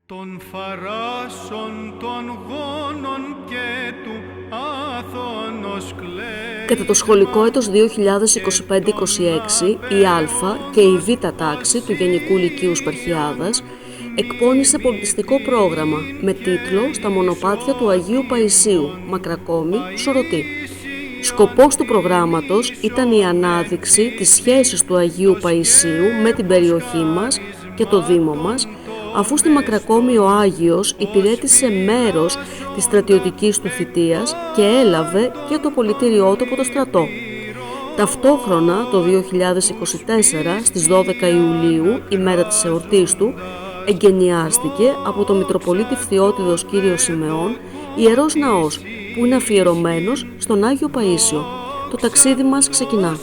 Των φαράσων των γόνων και του άθωνος κλαίει. Κατά το σχολικό έτος 2025-26, η Α και η Β τάξη του Γενικού Λυκείου Σπαρχιάδας εκπώνησε πολιτιστικό πρόγραμμα με τίτλο «Στα μονοπάτια του Αγίου Παϊσίου, Μακρακόμη, Σωρωτή». Σκοπός του προγράμματος ήταν η ανάδειξη της σχέσης του Αγίου Παϊσίου με την περιοχή μας και το Δήμο μας, αφού στη Μακρακόμη ο Άγιος υπηρέτησε μέρος της στρατιωτικής του θητείας και έλαβε και το πολιτήριό του από το στρατό. Ταυτόχρονα, το 2024, στις 12 Ιουλίου, ημέρα της εορτής του, εγκαινιάστηκε από το Μητροπολίτη Φθιώτιδος Κύριο Σιμεών Ιερός Ναός, που είναι αφιερωμένος στον Άγιο Παΐσιο. Το ταξίδι μας ξεκινά.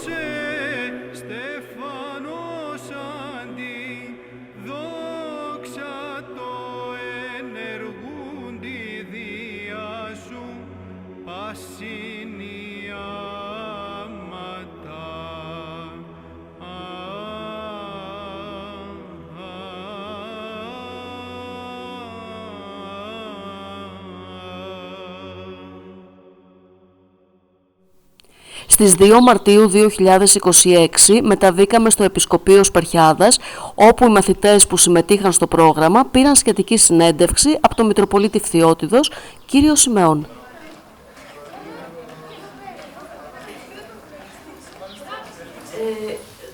Στις 2 Μαρτίου 2026 μεταβήκαμε στο Επισκοπείο Σπαρχιάδας, όπου οι μαθητές που συμμετείχαν στο πρόγραμμα πήραν σχετική συνέντευξη από τον Μητροπολίτη Φθιώτιδος, κύριο Σιμεών.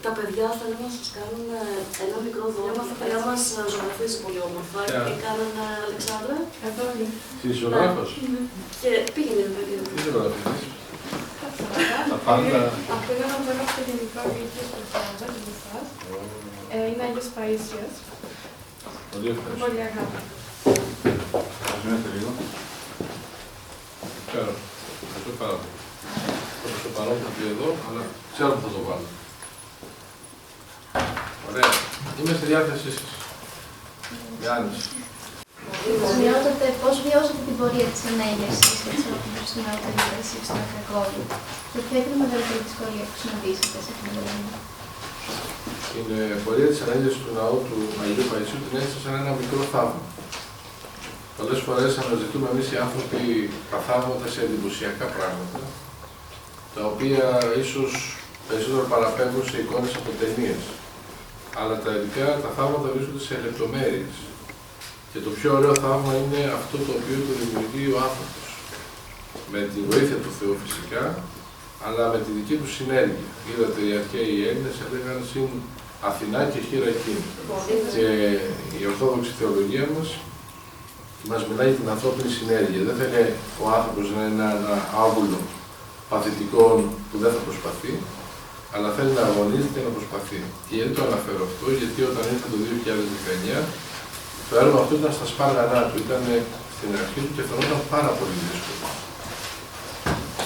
Τα παιδιά θέλουν να σας κάνουν ένα μικρό δώρο. Τα παιδιά μας ζωγραφίζει πολύ όμορφα και κάνανε, Αλεξάνδρα. Εδώ είναι. Εσύ ζωγράφος. Και πήγαινε το παιδί. Τι ζωγραφίζεις? Τα πάντα. Αυτό είναι ένα θέμα στο Γενικό Λύκειο Σπαρχιάδας, με εσάς. Είναι Άγιος Παΐσιος. Πολύ ευχαριστώ. Πολύ αγάπη. Προσμένετε λίγο. Ξέρω. Ευχαριστώ πάρα πολύ. Όπως το παρόν θα πει εδώ, αλλά ξέρω που θα το βάλω. Ωραία. Είμαι στη διάθεσή σας. Με άνοιξη. Σημειώσατε πώς βιώσατε την πορεία της ανέγερσης και της ολοκλήρωσης του ναού Αγίου στο Μακρακόμη και ποια ήταν η μεγαλύτερη δυσκολία που συναντήσατε σε αυτήν την πορεία? Την πορεία της ανέγερσης του ναού του Αγίου Παϊσίου την έζησα σαν ένα μικρό θαύμα. Πολλές φορές αναζητούμε εμείς οι άνθρωποι τα θαύματα σε εντυπωσιακά πράγματα, τα οποία ίσως περισσότερο παραπέμπουν σε εικόνες από ταινίες. Αλλά τα ειδικά τα θαύματα βρίσκονται σε λεπτομέρειες. Και το πιο ωραίο θαύμα είναι αυτό το οποίο το δημιουργεί ο άνθρωπος. Με τη βοήθεια του Θεού φυσικά, αλλά με τη δική του συνέργεια. Είδατε, οι αρχαίοι Έλληνες έλεγαν συν Αθηνά και χείρα εκείνη. Και η Ορθόδοξη θεολογία μας μιλάει για την ανθρώπινη συνέργεια. Δεν θέλει ο άνθρωπος να είναι ένα άβουλο παθητικό που δεν θα προσπαθεί, αλλά θέλει να αγωνίζεται και να προσπαθεί. Και γιατί το αναφέρω αυτό? Γιατί όταν ήρθε το 2019, το έργο αυτό ήταν στα σπάργανά του, ήταν στην αρχή του και φαινόταν πάρα πολύ δύσκολο.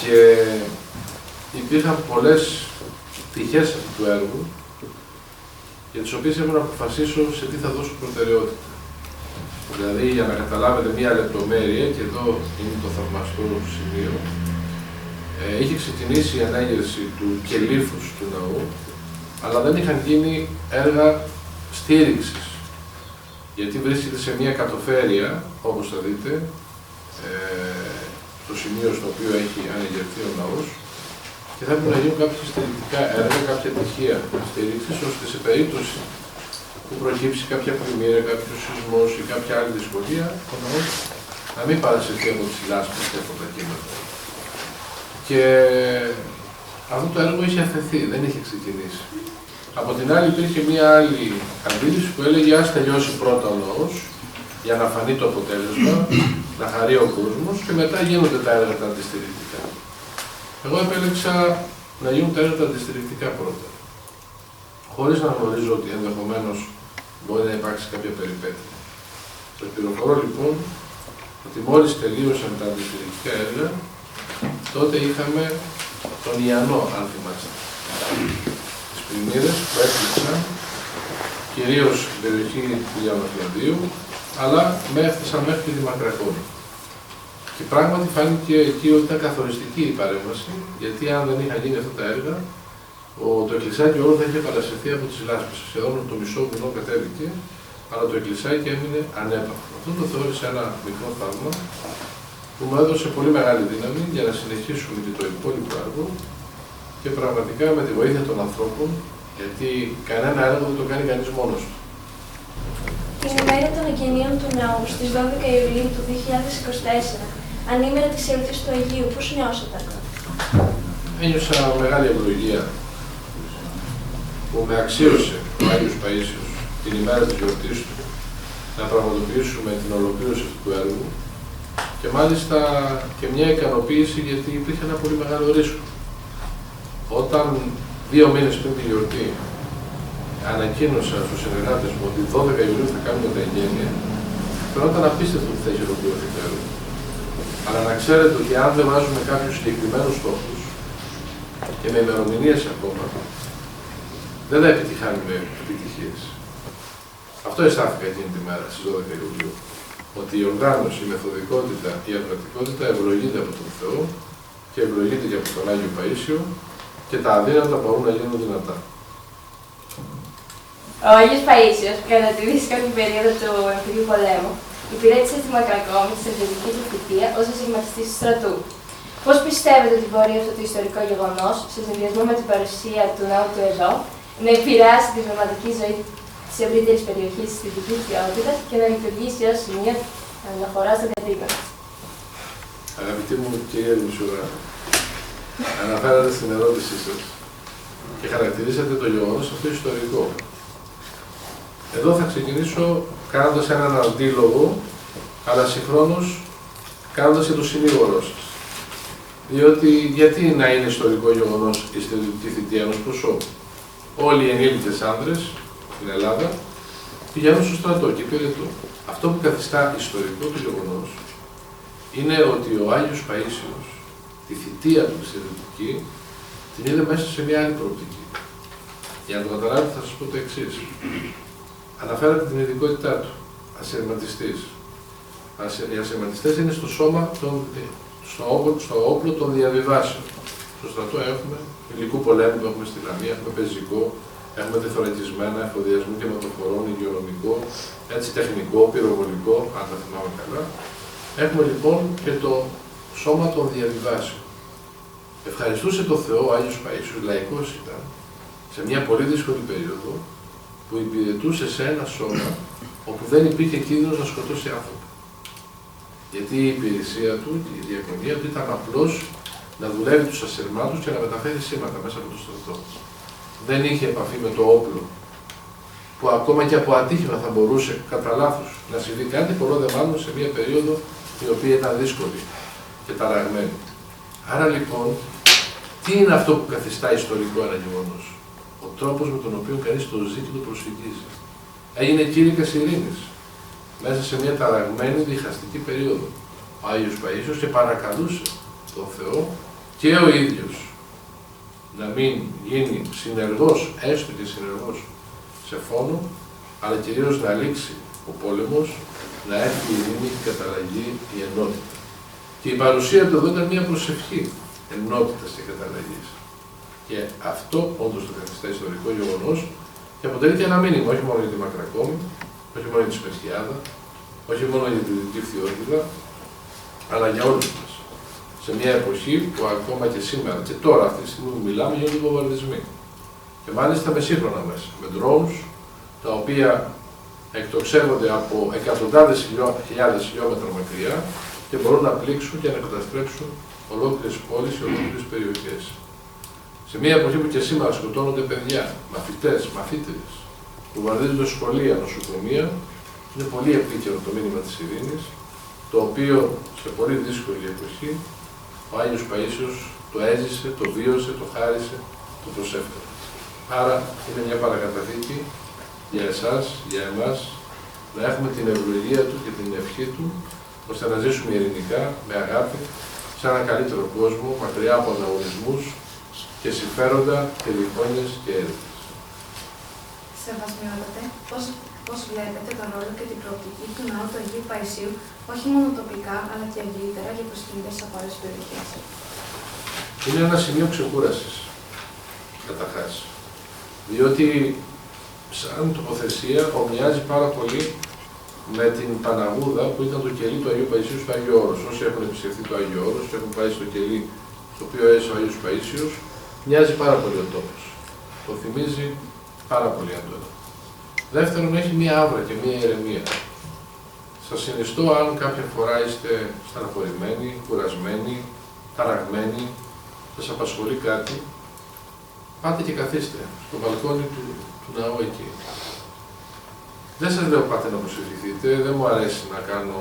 Και υπήρχαν πολλές πτυχές αυτού του έργου, για τις οποίες έπρεπε να αποφασίσω σε τι θα δώσω προτεραιότητα. Δηλαδή, για να καταλάβετε μία λεπτομέρεια, και εδώ είναι το θαυμαστό σημείο, είχε ξεκινήσει η ανάγερση του κελύφους του ναού, αλλά δεν είχαν γίνει έργα στήριξης. Γιατί βρίσκεται σε μια κατοφέρεια, όπως θα δείτε, στο σημείο στο οποίο έχει αναγερθεί ο ναός, και θα έπρεπε να γίνουν κάποια στηρικτικά έργα, κάποια τυχεία στήριξης, ώστε σε περίπτωση που προκύψει κάποια πλημμύρα, κάποιο σεισμός ή κάποια άλλη δυσκολία, ο ναός να μην παρασυρθεί από τις λάσπες και από τα κύματα. Και αυτό το έργο είχε αφαιθεί, δεν είχε ξεκινήσει. Από την άλλη υπήρχε μία άλλη αντίληψη που έλεγε ας τελειώσει πρώτα ο ναός για να φανεί το αποτέλεσμα, να χαρεί ο κόσμος και μετά γίνονται τα έργα τα αντιστηρικτικά. Εγώ επέλεξα να γίνουν τα έργα τα αντιστηρικτικά πρώτα, χωρίς να γνωρίζω ότι ενδεχομένως μπορεί να υπάρξει κάποια περιπέτεια. Σας πληροφορώ λοιπόν ότι μόλις τελείωσαν τα αντιστηρικτικά έργα, τότε είχαμε τον Ιαννό, αν θυμάστε. Τις πλημμύρες που έφτιαξαν κυρίως στην περιοχή του Ιαννοφλανδίου, αλλά έφτασαν μέχρι τη Μακρακόμη. Και πράγματι φάνηκε εκεί ότι ήταν καθοριστική η παρέμβαση, γιατί αν δεν είχαν γίνει αυτά τα έργα, το εκκλησάκι όλο θα είχε παρασυρθεί από τις λάσπες. Σχεδόν το μισό βουνό κατέβηκε αλλά το εκκλησάκι έμεινε ανέπαφο. Αυτό το θεώρησα ένα μικρό θαύμα που μου έδωσε πολύ μεγάλη δύναμη για να συνεχίσουμε και το υπόλοιπο έργο και πραγματικά με τη βοήθεια των ανθρώπων, γιατί κανένα έργο δεν το κάνει κανείς μόνος του. Την ημέρα των εγγενείων του ναού στις 12 Ιουλίου του 2024, ανήμερα της έλθης του Αγίου, πώς νιώσατε? Ένιωσα μεγάλη ευλογία που με αξίωσε ο Άγιος Παΐσιος την ημέρα της γιορτής του να πραγματοποιήσουμε την ολοκλήρωση αυτού του έργου και μάλιστα και μια ικανοποίηση γιατί υπήρχε ένα πολύ μεγάλο ρίσκο. Όταν 2 μήνες πριν τη γιορτή ανακοίνωσα στους συνεργάτες μου ότι 12 Ιουλίου θα κάνουμε τα εγγένεια, φαινόταν απίστευτο ότι θα έχει ολοκληρωθεί το έργο. Αλλά να ξέρετε ότι αν δεν βάζουμε κάποιους συγκεκριμένους στόχους και με ημερομηνίες ακόμα, δεν θα επιτυχάνουμε επιτυχίες. Αυτό αισθάνθηκα εκείνη τη μέρα στις 12 Ιουλίου. Ότι η οργάνωση, η μεθοδικότητα, η απρακτικότητα ευλογείται από τον Θεό και ευλογείται και από τον Άγιο Παΐσιο και τα αδύνατα μπορούν να γίνουν δυνατά. Ο Άγιος Παΐσιος, κατά τη δύσκολη περίοδο του εμφυλίου πολέμου, υπηρέτησε στη Μακρακόμη τη στρατιωτική του θητεία ως ασηγματιστής του στρατού. Πώς πιστεύετε ότι μπορεί αυτό το ιστορικό γεγονός, σε συνδυασμό με την παρουσία του ναού του εδώ, να επηρεάσει τη πνευματική ζωή της ευρύτερης περιοχής της δυτικής θεότητας και να λειτουργήσει ως σημείο αναφορά στα διαδίκτυα? Αγαπητοί μου κυρία δημοσιογράφη, αναφέρατε στην ερώτησή σας και χαρακτηρίσατε το γεγονός αυτό ιστορικό. Εδώ θα ξεκινήσω κάνοντας έναν αντίλογο, αλλά συγχρόνως κάνοντας και το συνήγορό σας. Διότι γιατί να είναι ιστορικό γεγονός η στρατιωτική θητεία ενός προσώπου? Όλοι οι ενήλικες άνδρες στην Ελλάδα πηγαίνουν στο στρατό και υπηρετούν. Αυτό που καθιστά ιστορικό το γεγονός είναι ότι ο Άγιος Παΐσιος τη θητεία του στρατιωτική την είδε μέσα σε μια άλλη προοπτική. Για να το καταλάβετε θα σας πω το εξής. Αναφέρατε την ειδικότητά του, ασυρματιστής. Οι ασυρματιστές είναι στο σώμα, στο όπλο των διαβιβάσεων. Στο στρατό έχουμε υλικού πολέμου που έχουμε στη Λαμία, έχουμε πεζικό, έχουμε τεθωρακισμένα, εφοδιασμό και μεταφορών, υγειονομικό, έτσι τεχνικό, πυροβολικό, αν τα θυμάμαι καλά. Έχουμε λοιπόν και το σώμα των διαβιβάσεων. Ευχαριστούσε τον Θεό ο Άγιος Παΐσιος, λαϊκός ήταν, σε μια πολύ δύσκολη περίοδο, που υπηρετούσε σε ένα σώμα όπου δεν υπήρχε κίνδυνος να σκοτώσει άνθρωπο. Γιατί η υπηρεσία του, η διακονία του ήταν απλώς να δουλεύει τους ασυρμάτους και να μεταφέρει σήματα μέσα από το στρατό. Δεν είχε επαφή με το όπλο, που ακόμα και από ατύχημα θα μπορούσε κατά λάθος να συμβεί κάτι, πολλό δε μάλλον σε μια περίοδο η οποία ήταν δύσκολη και ταραγμένη. Άρα λοιπόν, τι είναι αυτό που καθιστά ιστορικό ένα γεγονός? Ο τρόπος με τον οποίο κανείς το ζει και το προσεγγίζει. Έγινε κήρυκας ειρήνης μέσα σε μια ταραγμένη διχαστική περίοδο. Ο Άγιος Παΐσιος και παρακαλούσε τον Θεό και ο ίδιος να μην γίνει συνεργός, έστω και συνεργός σε φόνο, αλλά κυρίως να λήξει ο πόλεμος, να έρθει η ειρήνη, η καταλλαγή, η ενότητα. Και η παρουσία του εδώ ήταν μια προσευχή ενότητας και καταλλαγής. Και αυτό όντως το καθιστά ιστορικό γεγονός και αποτελεί και ένα μήνυμα, όχι μόνο για τη Μακρακόμη, όχι μόνο για τη Σπερχιάδα, όχι μόνο για τη Δυτική Φθιότητα, αλλά για όλους μας. Σε μια εποχή που ακόμα και σήμερα, και τώρα αυτή τη στιγμή που μιλάμε, γίνονται βομβαρδισμοί. Και μάλιστα με σύγχρονα μέσα, με drones, τα οποία εκτοξεύονται από εκατοντάδες χιλιάδες χιλιόμετρα μακριά και μπορούν να πλήξουν και να καταστρέψουν ολόκληρες πόλεις και ολόκληρες περιοχές. Σε μια εποχή που και σήμερα σκοτώνονται παιδιά, μαθητές, μαθήτριες, που βομβαρδίζονται σχολεία, νοσοκομεία, είναι πολύ επίκαιρο το μήνυμα της ειρήνης, το οποίο σε πολύ δύσκολη εποχή ο Άγιος Παΐσιος το έζησε, το βίωσε, το χάρισε, το προσέφερε. Άρα είναι μια παρακαταθήκη για εσάς, για εμάς, να έχουμε την ευλογία του και την ευχή του, ώστε να ζήσουμε ειρηνικά, με αγάπη, σε έναν καλύτερο κόσμο, μακριά από ανταγωνισμούς και συμφέροντα και διχόνοιες και έρευνες. Σεβασμιότατε, πώς βλέπετε τον ρόλο και την προοπτική του ναού του Αγίου Παϊσίου, όχι μόνο τοπικά, αλλά και ευρύτερα για προσκυνητές από άλλες περιοχές? Είναι ένα σημείο ξεκούρασης, καταρχάς. Διότι σαν τοποθεσία ομοιάζει πάρα πολύ με την Παναγούδα που ήταν το κελί του Αγίου Παϊσίου στο Άγιο Όρος. Όσοι έχουν επισκεφθεί το Άγιο Όρος και έχουν πάει στο κελί το οποίο έζησε ο Άγιος Παΐσιος, μοιάζει πάρα πολύ ο τόπος. Το θυμίζει πάρα πολύ έντονα. Δεύτερον, έχει μία άβρα και μία ηρεμία. Σας συνιστώ, αν κάποια φορά είστε στεναχωρημένοι, κουρασμένοι, ταραγμένοι, σας απασχολεί κάτι, πάτε και καθίστε στο μπαλκόνι του ναού εκεί. Δεν σας λέω πάτε να προσευχηθείτε, δεν μου αρέσει να κάνω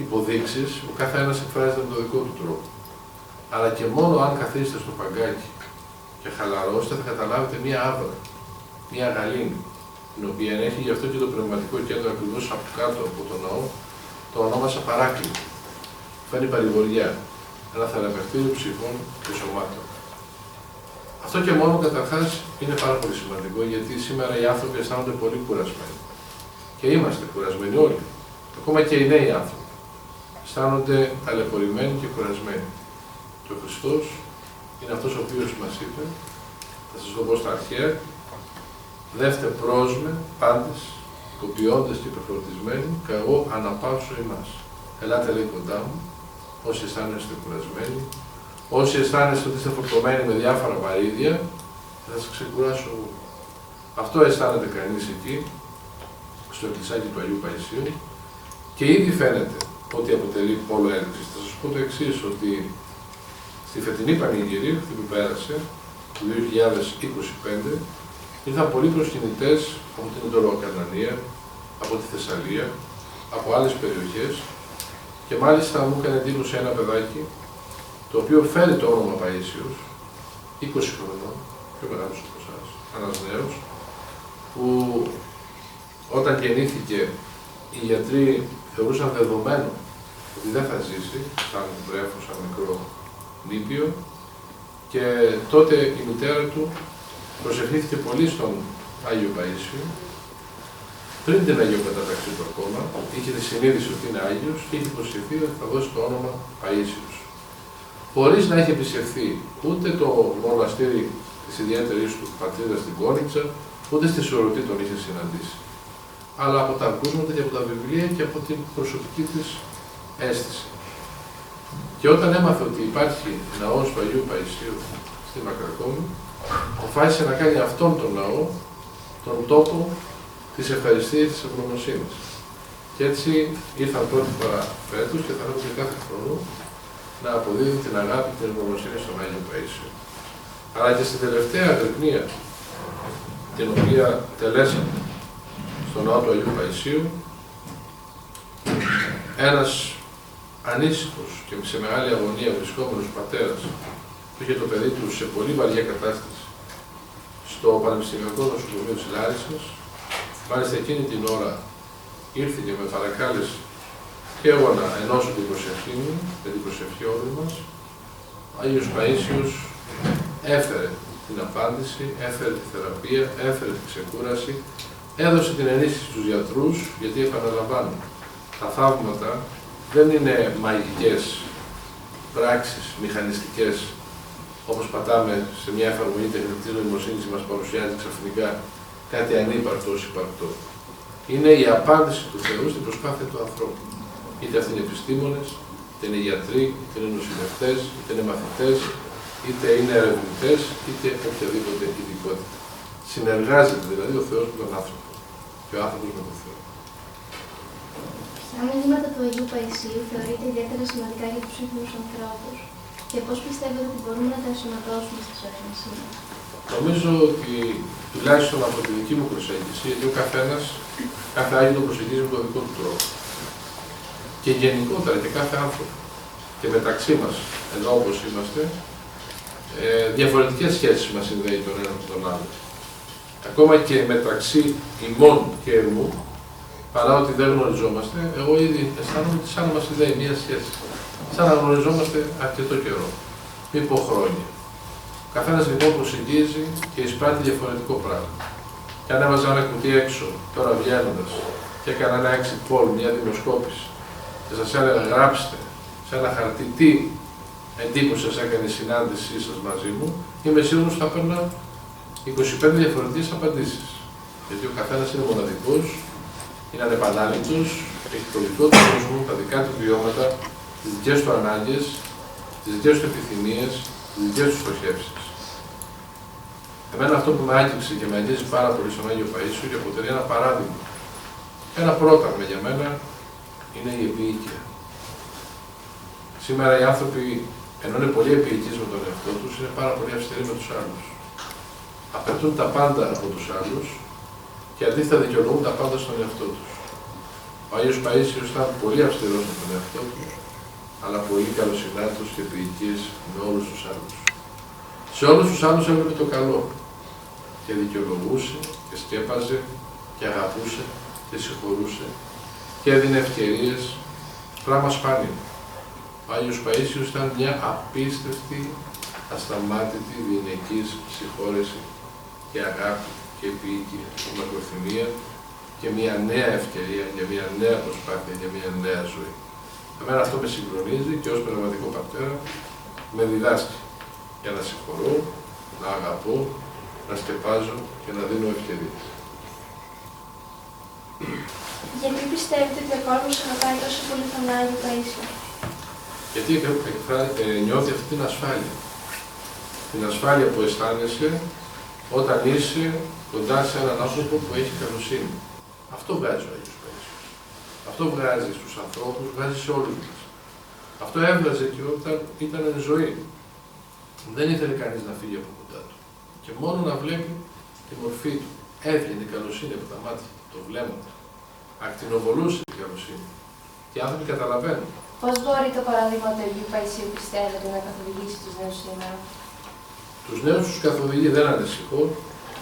υποδείξεις, ο καθένας εκφράζεται με τον δικό του τρόπο. Αλλά και μόνο αν καθίσετε στο παγκάκι και χαλαρώσετε, θα καταλάβετε μία άβρα, μία γαλήνη, την οποία έχει γι' αυτό και το πνευματικό κέντρο ακριβώς από κάτω από το ναό, το ονόμασα Παράκλητο. Φαίνει παρηγοριά, ένα θεραπευτήριο ψυχών και σωμάτων. Αυτό και μόνο καταρχάς είναι πάρα πολύ σημαντικό, γιατί σήμερα οι άνθρωποι αισθάνονται πολύ κουρασμένοι. Και είμαστε κουρασμένοι όλοι. Ακόμα και οι νέοι άνθρωποι αισθάνονται ταλαιπωρημένοι και κουρασμένοι. Και ο Χριστός είναι αυτός ο οποίος μας είπε, θα σας το πω στα αρχαία, δεύτε προς με πάντες, κοπιώντες και υπερφορτισμένοι, και εγώ αναπαύσω εμάς. Ελάτε λέει κοντά μου, όσοι αισθάνεστε κουρασμένοι, όσοι αισθάνεστε ότι είστε φορτωμένοι με διάφορα βαρύδια, θα σας ξεκουράσω εγώ. Αυτό αισθάνεται κανείς εκεί, στο εκκλησάκι του Αγίου Παϊσίου, και ήδη φαίνεται ότι αποτελεί πόλο έλξης. Θα σας πω το εξής, ότι στη φετινή Πανηγυρία, αυτή που πέρασε, του 2025, ήρθαν πολλοί προσκυνητές από την Ιτωλοκαρνανία, από τη Θεσσαλία, από άλλες περιοχές, και μάλιστα μου έκανε εντύπωση ένα παιδάκι, το οποίο φέρει το όνομα Παΐσιος, 20 χρονών, πιο μεγάλος από εσάς, ένας νέος, που όταν γεννήθηκε οι γιατροί θεωρούσαν δεδομένο ότι δεν θα ζήσει, σαν βρέφος, σαν μικρό νήπιο, και τότε η μητέρα του προσευχήθηκε πολύ στον Άγιο Παΐσιο, πριν την Αγίο Κατάταξή του ακόμα, είχε τη συνείδηση ότι είναι Άγιος και είχε προσευχθεί ότι θα δώσει το όνομα Παΐσιος. Χωρίς να έχει επισευθεί ούτε το μοναστήρι της ιδιαίτερης του πατρίδας στην Κόνιτσα, ούτε στη Σωρωτή τον είχε συναντήσει. Αλλά από τα ακούσματα και από τα βιβλία και από την προσωπική της αίσθηση. Και όταν έμαθε ότι υπάρχει ναός του Αγίου Παϊσίου στη Μακρακόμη, αποφάσισε να κάνει αυτόν τον ναό τον τόπο της ευχαριστίας της ευγνωμοσύνης. Και έτσι ήρθαν πρώτη φορά φέτος και θα έρχονται κάθε χρόνο να αποδίδουν την αγάπη και την ευγνωμοσύνη στον Άγιο Παΐσιο. Αλλά και στην τελευταία αγρυπνία, την οποία τελέσαμε στον ναό του Αγίου Παϊσίου, ένας ανήσυχος και σε μεγάλη αγωνία βρισκόμενος πατέρας, που είχε το παιδί του σε πολύ βαριά κατάσταση στο Πανεπιστημιακό Νοσοκομείο της Λάρισσας, μάλιστα εκείνη την ώρα ήρθε και με παρακάλεσε και εγώ να ενώσω την προσευχή μου, με την προσευχή όλων μας. Ο Άγιος Παΐσιος έφερε την απάντηση, έφερε τη θεραπεία, έφερε τη ξεκούραση, έδωσε την ενίσχυση στους γιατρούς, γιατί επαναλαμβάνω, τα θαύματα δεν είναι μαγικές πράξεις, μηχανιστικές, όπως πατάμε σε μια εφαρμογή τεχνητής νοημοσύνης και μας παρουσιάζει ξαφνικά κάτι ανύπαρκτο ως υπαρκτό. Είναι η απάντηση του Θεού στην προσπάθεια του ανθρώπου. Είτε αυτοί είναι επιστήμονες, είτε είναι γιατροί, είτε είναι νοσηλευτές, είτε είναι μαθητές, είτε είναι ερευνητές, είτε οποιαδήποτε ειδικότητα. Συνεργάζεται δηλαδή ο Θεός με τον άνθρωπο και ο άνθρωπος με τον Θεό. Ποια μηνύματα του Αγίου Παϊσίου θεωρείται ιδιαίτερα σημαντικά για τους σύγχρονους ανθρώπους και πώς πιστεύετε ότι μπορούμε να τα ενσωματώσουμε στη ζωή μας σήμερα? Νομίζω ότι τουλάχιστον από τη δική μου προσέγγιση, γιατί ο καθένας, κάθε Άγιο τον προσεγγίζει με τον δικό του τρόπο. Και γενικότερα και κάθε άνθρωπο. Και μεταξύ μας, εδώ όπως είμαστε, διαφορετικές σχέσεις μας συνδέει τον ένα με τον άλλο. Ακόμα και μεταξύ ημών και εμού, παρά ότι δεν γνωριζόμαστε, εγώ ήδη αισθάνομαι ότι σαν να μας συνδέει μία σχέση. Σαν να γνωριζόμαστε αρκετό καιρό, μήπω χρόνια. Ο καθένας λοιπόν προσεγγίζει και εισπράττει διαφορετικό πράγμα. Και αν έβαζα ένα κουτί έξω, τώρα βγαίνοντας, και έκανα ένα exit poll, μια δημοσκόπηση, και σας έλεγα γράψτε σε ένα χαρτί τι εντύπωση σας έκανε η συνάντησή σας μαζί μου, είμαι σίγουρος ότι θα έπαιρνα 25 διαφορετικές απαντήσεις. Γιατί ο καθένας είναι μοναδικός, είναι ανεπανάληπτος, έχει το δικό του κόσμο, τα δικά του βιώματα, τις δικές του ανάγκες, τις δικές του επιθυμίες, τις δικές του στοχεύσεις. Εμένα αυτό που με άγγιξε και με αγγίζει πάρα πολύ στον Άγιο Παΐσιο και αποτελεί ένα παράδειγμα. Ένα πρόταγμα για μένα είναι η επίοικια. Σήμερα οι άνθρωποι, ενώ είναι πολύ επίοικείς με τον εαυτό τους, είναι πάρα πολύ αυστηροί με τους άλλους. Απαιτούν τα πάντα από τους άλλους και αντίθετα δικαιολογούν τα πάντα στον εαυτό τους. Ο Άγιος Παΐσιος ήταν πολύ αυστηρός με τον εαυτό του, αλλά πολύ καλοσυνάτος και επίοικης με όλους τους άλλους. Σε όλους τους άλλους έβλεπε το καλό και δικαιολογούσε και σκέπαζε και αγαπούσε και συγχωρούσε και έδινε ευκαιρίες, πράγμα σπάνιο. Ο Άγιος Παΐσιος ήταν μια απίστευτη, ασταμάτητη, διηνεκής συγχώρεση και αγάπη και επίοικια και μακροθυμία και μια νέα ευκαιρία για μια νέα προσπάθεια, για μια νέα ζωή. Εμένα αυτό με συγκλονίζει και ως πνευματικό πατέρα με διδάσκει για να συγχωρώ, να αγαπώ, να σκεπάζω και να δίνω ευκαιρίες. Γιατί πιστεύετε ότι ο κόσμος αγαπάει τόσο πολύ τον Άγιο Παΐσιο? Γιατί νιώθει αυτή την ασφάλεια. Την ασφάλεια που αισθάνεσαι όταν είσαι κοντά σε έναν άνθρωπο που έχει καλοσύνη. Αυτό βγάζει ο Άγιος Παΐσιος. Αυτό βγάζει στους ανθρώπους, βγάζει σε όλους μας. Αυτό έβγαζε και όταν ήταν ζωή. Δεν ήθελε κανείς να φύγει από κοντά του. Και μόνο να βλέπει τη μορφή του. Έβγαινε η καλοσύνη από τα μάτια, το βλέμμα του. Ακτινοβολούσε η καλοσύνη. Και οι άνθρωποι καταλαβαίνουν. Πώς μπορεί το παράδειγμα του Αγίου Παΐσιου, πιστεύετε, να καθοδηγήσει τους νέους σήμερα? Τους νέους τους καθοδηγεί, δεν ανησυχώ.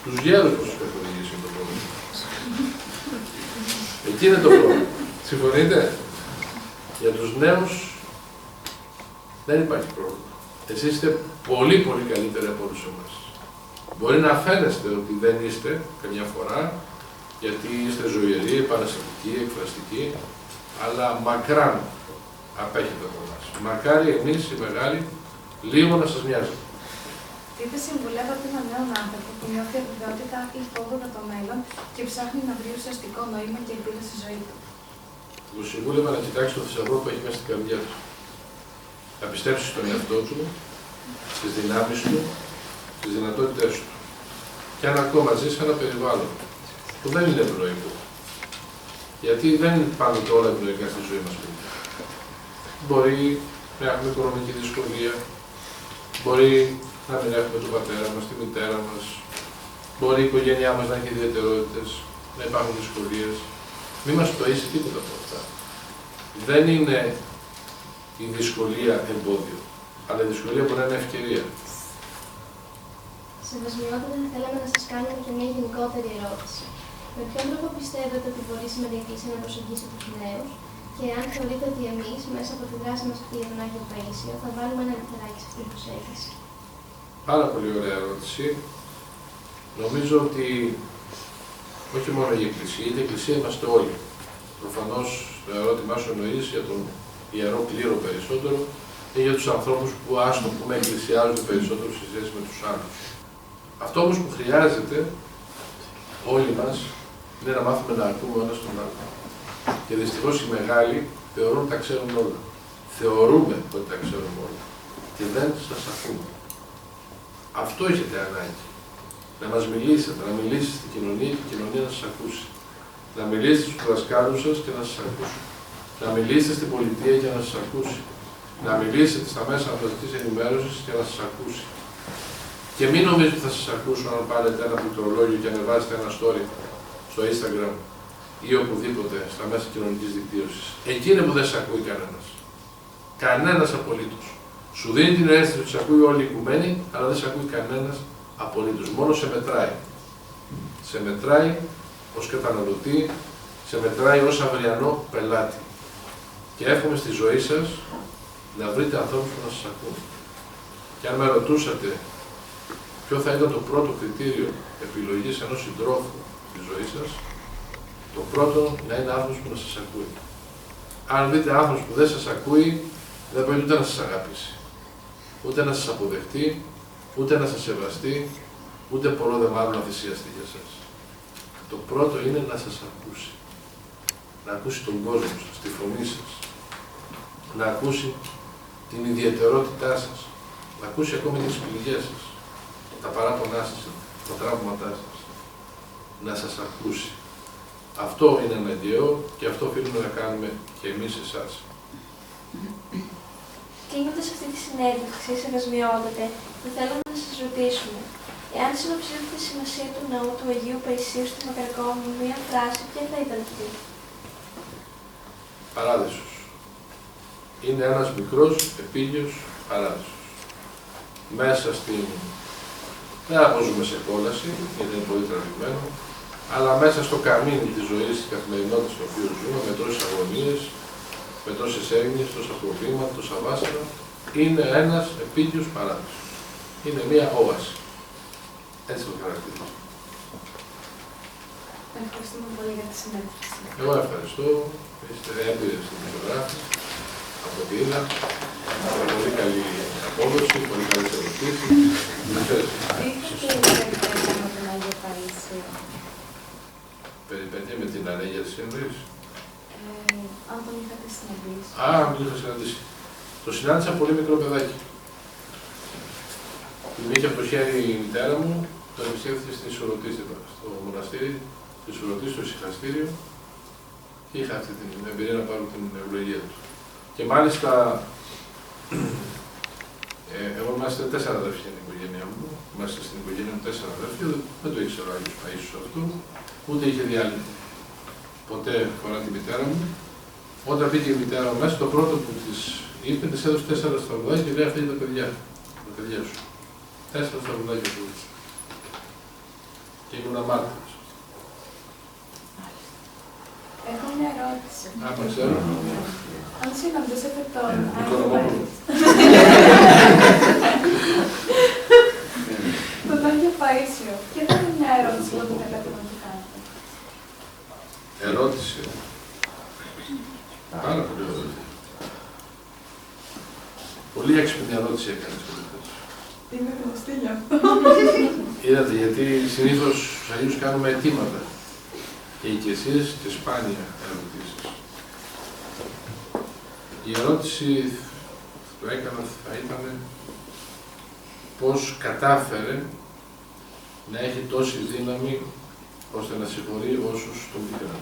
Τους γέρους τους καθοδηγήσει είναι το πρόβλημα. Εκεί είναι το πρόβλημα. Συμφωνείτε? Για τους νέους δεν υπάρχει πρόβλημα. Εσείς είστε πολύ πολύ καλύτεροι από όλους εμάς. Μπορεί να φαίνεστε ότι δεν είστε καμιά φορά, γιατί είστε ζωηροί, επαναστατικοί, εκφραστικοί, αλλά μακράν απέχετε από εμάς. Μακάρι εμείς οι μεγάλοι λίγο να σας μοιάζετε. Τι θα συμβουλεύατε έναν νέο άνθρωπο που νιώθει αβεβαιότητα ή φόβο για το μέλλον και ψάχνει να βρει ουσιαστικό νόημα και ελπίδα στη ζωή του? Του συμβούλευα να κοιτάξει το θησαυρό που έχει μέσα στην καρδιά του. Να πιστέψει στον εαυτό του, στις δυνάμεις του, στις δυνατότητές του. Και αν ακόμα ζει σε ένα περιβάλλον που δεν είναι ευνοϊκό. Γιατί δεν είναι πάντοτε όλα ευνοϊκά στη ζωή μας. Μπορεί να έχουμε οικονομική δυσκολία, μπορεί να μην έχουμε τον πατέρα μας, τη μητέρα μας, μπορεί η οικογένειά μας να έχει ιδιαιτερότητες, να υπάρχουν δυσκολίες. Μην μας πτωίσει τίποτα από αυτά. Δεν είναι η δυσκολία εμπόδιο, αλλά η δυσκολία μπορεί να είναι ευκαιρία. Σεβασμιότητα, θα θέλαμε να σας κάνουμε και μια γενικότερη ερώτηση. Με ποιον τρόπο πιστεύετε ότι μπορεί η Εκκλησία να προσεγγίσει τους νέους και αν θεωρείτε ότι εμείς, μέσα από τη δράση μας αυτή για τον Άγιο Παΐσιο, θα βάλουμε ένα λιθαράκι σε αυτή την προσέγγιση? Πάρα πολύ ωραία ερώτηση. Νομίζω ότι όχι μόνο η Εκκλησία, η Εκκλησία είμαστε όλοι. Προφανώς το ερώτημά σου εννοείς για τον ιερό κλήρο περισσότερο ή για τους ανθρώπους που ας το πούμε εκκλησιάζονται περισσότερο σε σχέση με τους άλλους. Αυτό όμως που χρειάζεται όλοι μας είναι να μάθουμε να ακούμε ο ένας τον άλλο. Και δυστυχώς οι μεγάλοι θεωρούν ότι τα ξέρουν όλα. Θεωρούμε ότι τα ξέρουν όλα. Και δεν σας ακούμε. Αυτό έχετε ανάγκη. Να μας μιλήσετε, να μιλήσετε στην κοινωνία και η κοινωνία να σας ακούσει. Να μιλήσετε στους δασκάλους σας και να σας ακούσει. Να μιλήσετε στην πολιτεία και να σας ακούσει. Να μιλήσετε στα μέσα μαζικής ενημέρωσης και να σας ακούσει. Και μην νομίζετε ότι θα σας ακούσουν αν πάρετε ένα πληκτρολόγιο και ανεβάζετε ένα story στο Instagram ή οπουδήποτε στα μέσα κοινωνικής δικτύωσης. Εκεί είναι που δεν σας ακούει κανένας. Κανένας απολύτως. Σου δίνει την αίσθηση ότι σε ακούει όλη η οικουμένη, αλλά δεν σε ακούει κανένας απολύτως. Μόνο σε μετράει. Σε μετράει ως καταναλωτή, σε μετράει ως αυριανό πελάτη. Και εύχομαι στη ζωή σας να βρείτε ανθρώπους που να σας ακούν. Και αν με ρωτούσατε ποιο θα ήταν το πρώτο κριτήριο επιλογής ενός συντρόφου στη ζωή σας, το πρώτο να είναι άνθρωπος που να σας ακούει. Αν δείτε άνθρωπος που δεν σας ακούει, δεν μπορεί ούτε να σας αγαπήσει, ούτε να σας αποδεχτεί, ούτε να σας σεβαστεί, ούτε πολλό δε μάλλον να θυσιαστεί για σας. Το πρώτο είναι να σας ακούσει. Να ακούσει τον κόσμο σας, τη φωνή σας. Να ακούσει την ιδιαιτερότητά σας. Να ακούσει ακόμη τις πληγές σας, τα παράπονά σας, τα τραύματά σας. Να σας ακούσει. Αυτό είναι αναγκαίο και αυτό οφείλουμε να κάνουμε και εμείς εσάς. Κλείνοντας αυτή τη συνέντευξη, σεβασμιότατε, θα θέλαμε να σας ρωτήσουμε, εάν συνοψίζετε τη σημασία του ναού του Αγίου Παϊσίου στη Μακρακόμη με μία φράση, ποια θα ήταν αυτή? Παράδεισος. Είναι ένας μικρός επίγειος παράδεισος. Μέσα στην... Δεν αποζούμε σε κόλαση, γιατί είναι πολύ τραβηγμένο, αλλά μέσα στο καμίνι της ζωής, της καθημερινότητας στο οποίο ζούμε, με τόσες αγωνίες, με τόσες έγνοιες, τόσα προβλήματα, τόσα βάσανα, είναι ένας επίγειος παράδεισος. Είναι μία όαση. Έτσι το χαρακτηρίζω. Ευχαριστούμε πολύ για τη συνέντευξη. Εγώ ευχαριστώ. Είστε έμπειροι στην δημοσιογράφη. Από ό,τι είδα. Πολύ καλή απόδοση, πολύ καλή ερωτήση. Είχατε περιπέτεια με τον Άγιο Παΐσιο? Περιπέτεια με την Ανέγεια της Συνεδρίας. Αν τον είχατε συναντήσει. Α, τον είχα συναντήσει. Το συνάντησα πολύ μικρό παιδάκι. Την είχε από το χέρι η μητέρα μου, το επισκέφθηκε στην Ισορροτή, στο μοναστήρι, στη Ισορροτή, στο ησυχαστήριο και είχα αυτή την εμπειρία να πάρω την ευλογία του. Και μάλιστα, εγώ είμαστε 4 αδέρφια στην οικογένειά μου, είμαστε στην οικογένεια μου 4 αδέρφια, δεν το ήξερα ο Άγιος Παΐσιος αυτό, ούτε είχε διάλειμμα. Ποτέ φορά τη μητέρα μου. Όταν πήγε η μητέρα μου μέσα, το πρώτο που της είπε, της έδωσε 4 σταυρουδάκια και λέει: αυτά είναι τα παιδιά σου. 4 σταυρουδάκια σου. Και ήμουν αμάρτητος. Έχω μια ερώτηση. Άμα ξέρω. Αν συναντήσετε τον Άγιο Παΐσιο, ποια θα είναι μια ερώτηση που θα θέλετε να του κάνετε? Ερώτηση. Πάρα πολύ ερώτηση. Πολύ έξυπνη ερώτηση έκανες. Είμαι γνωστή γι' αυτό. Είδατε, γιατί συνήθως στους Αγίους κάνουμε αιτήματα. Και οικεσίες και σπάνια ερωτήσεις. Η ερώτηση που έκανα θα ήταν πώς κατάφερε να έχει τόση δύναμη ώστε να συγχωρεί όσους τον πήραν.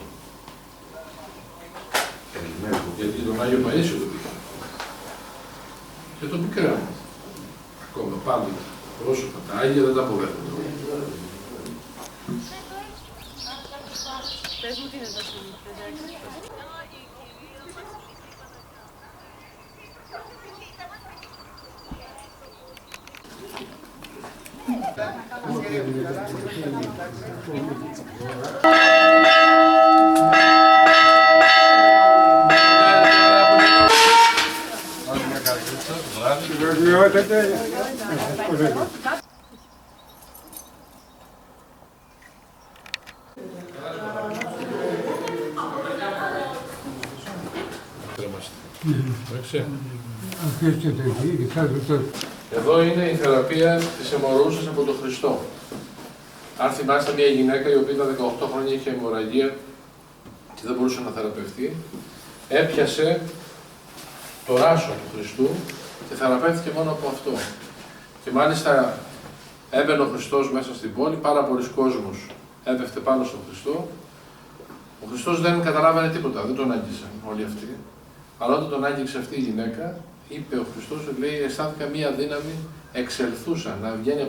Γιατί τον Άγιο Παΐσιο τον πήραν. Και τον πήραν. Ακόμα πάντοτε. Πρόσωπα τα Άγια δεν τα αποδέχονται. Πες μου τι είναι το σημείο. Εδώ είναι η θεραπεία της αιμορροούσας από τον Χριστό. Αν θυμάστε μια γυναίκα η οποία τα 18 χρόνια είχε αιμορραγία και δεν μπορούσε να θεραπευτεί, έπιασε το ράσο του Χριστού και θεραπεύτηκε μόνο από αυτό. Και μάλιστα έμπαινε ο Χριστός μέσα στην πόλη, πάρα πολλοί κόσμος έπεφτε πάνω στον Χριστό. Ο Χριστός δεν καταλάβανε τίποτα, δεν τον άγγιζαν όλοι αυτοί. Αλλά όταν τον άγγιξε αυτή η γυναίκα, είπε ο Χριστός, λέει, αισθάνθηκα μία δύναμη, εξελθούσα, να βγαίνει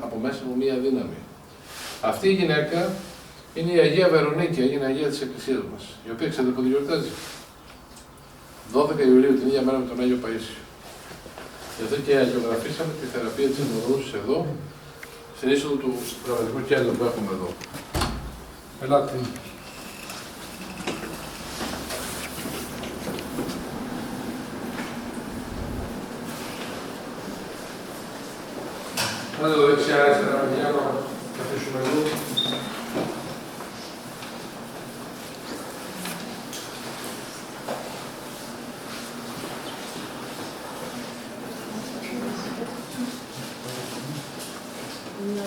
από μέσα μου μία δύναμη. Αυτή η γυναίκα είναι η Αγία Βερονίκη, έγινε Αγία της Εκκλησίας μας, η οποία ξέρετε πότε γιορτάζει. 12 Ιουλίου, την ίδια μέρα με τον Άγιο Παΐσιο. Γι' αυτό και αγιογραφήσαμε τη θεραπεία της αιμορροούσης εδώ, στην είσοδο του δραματικού κέντρου που έχουμε εδώ. Ελάτε. Άντε το δεξιά, αριστερά, για να καθίσουμε εδώ.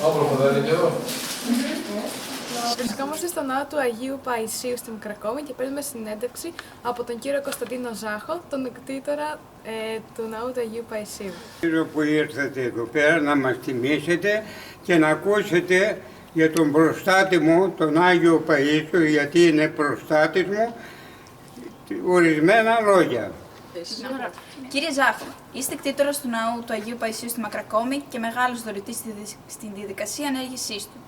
Όμορφο δεν είναι και εδώ. Βρισκόμαστε στο ναό του Αγίου Παϊσίου στη Μακρακόμη και παίρνουμε συνέντευξη από τον κύριο Κωνσταντίνο Ζάχο, τον εκτήτορα του ναού του Αγίου Παϊσίου. Κύριο που ήρθατε εδώ πέρα να μας τιμήσετε και να ακούσετε για τον προστάτη μου, τον Άγιο Παΐσιο, γιατί είναι προστάτης μου, ορισμένα λόγια. Κύριε Ζάχο, είστε κτήτορας του ναού του Αγίου Παϊσίου στη Μακρακόμη και μεγάλος δωρητής στην διαδικασία ανέργησής του.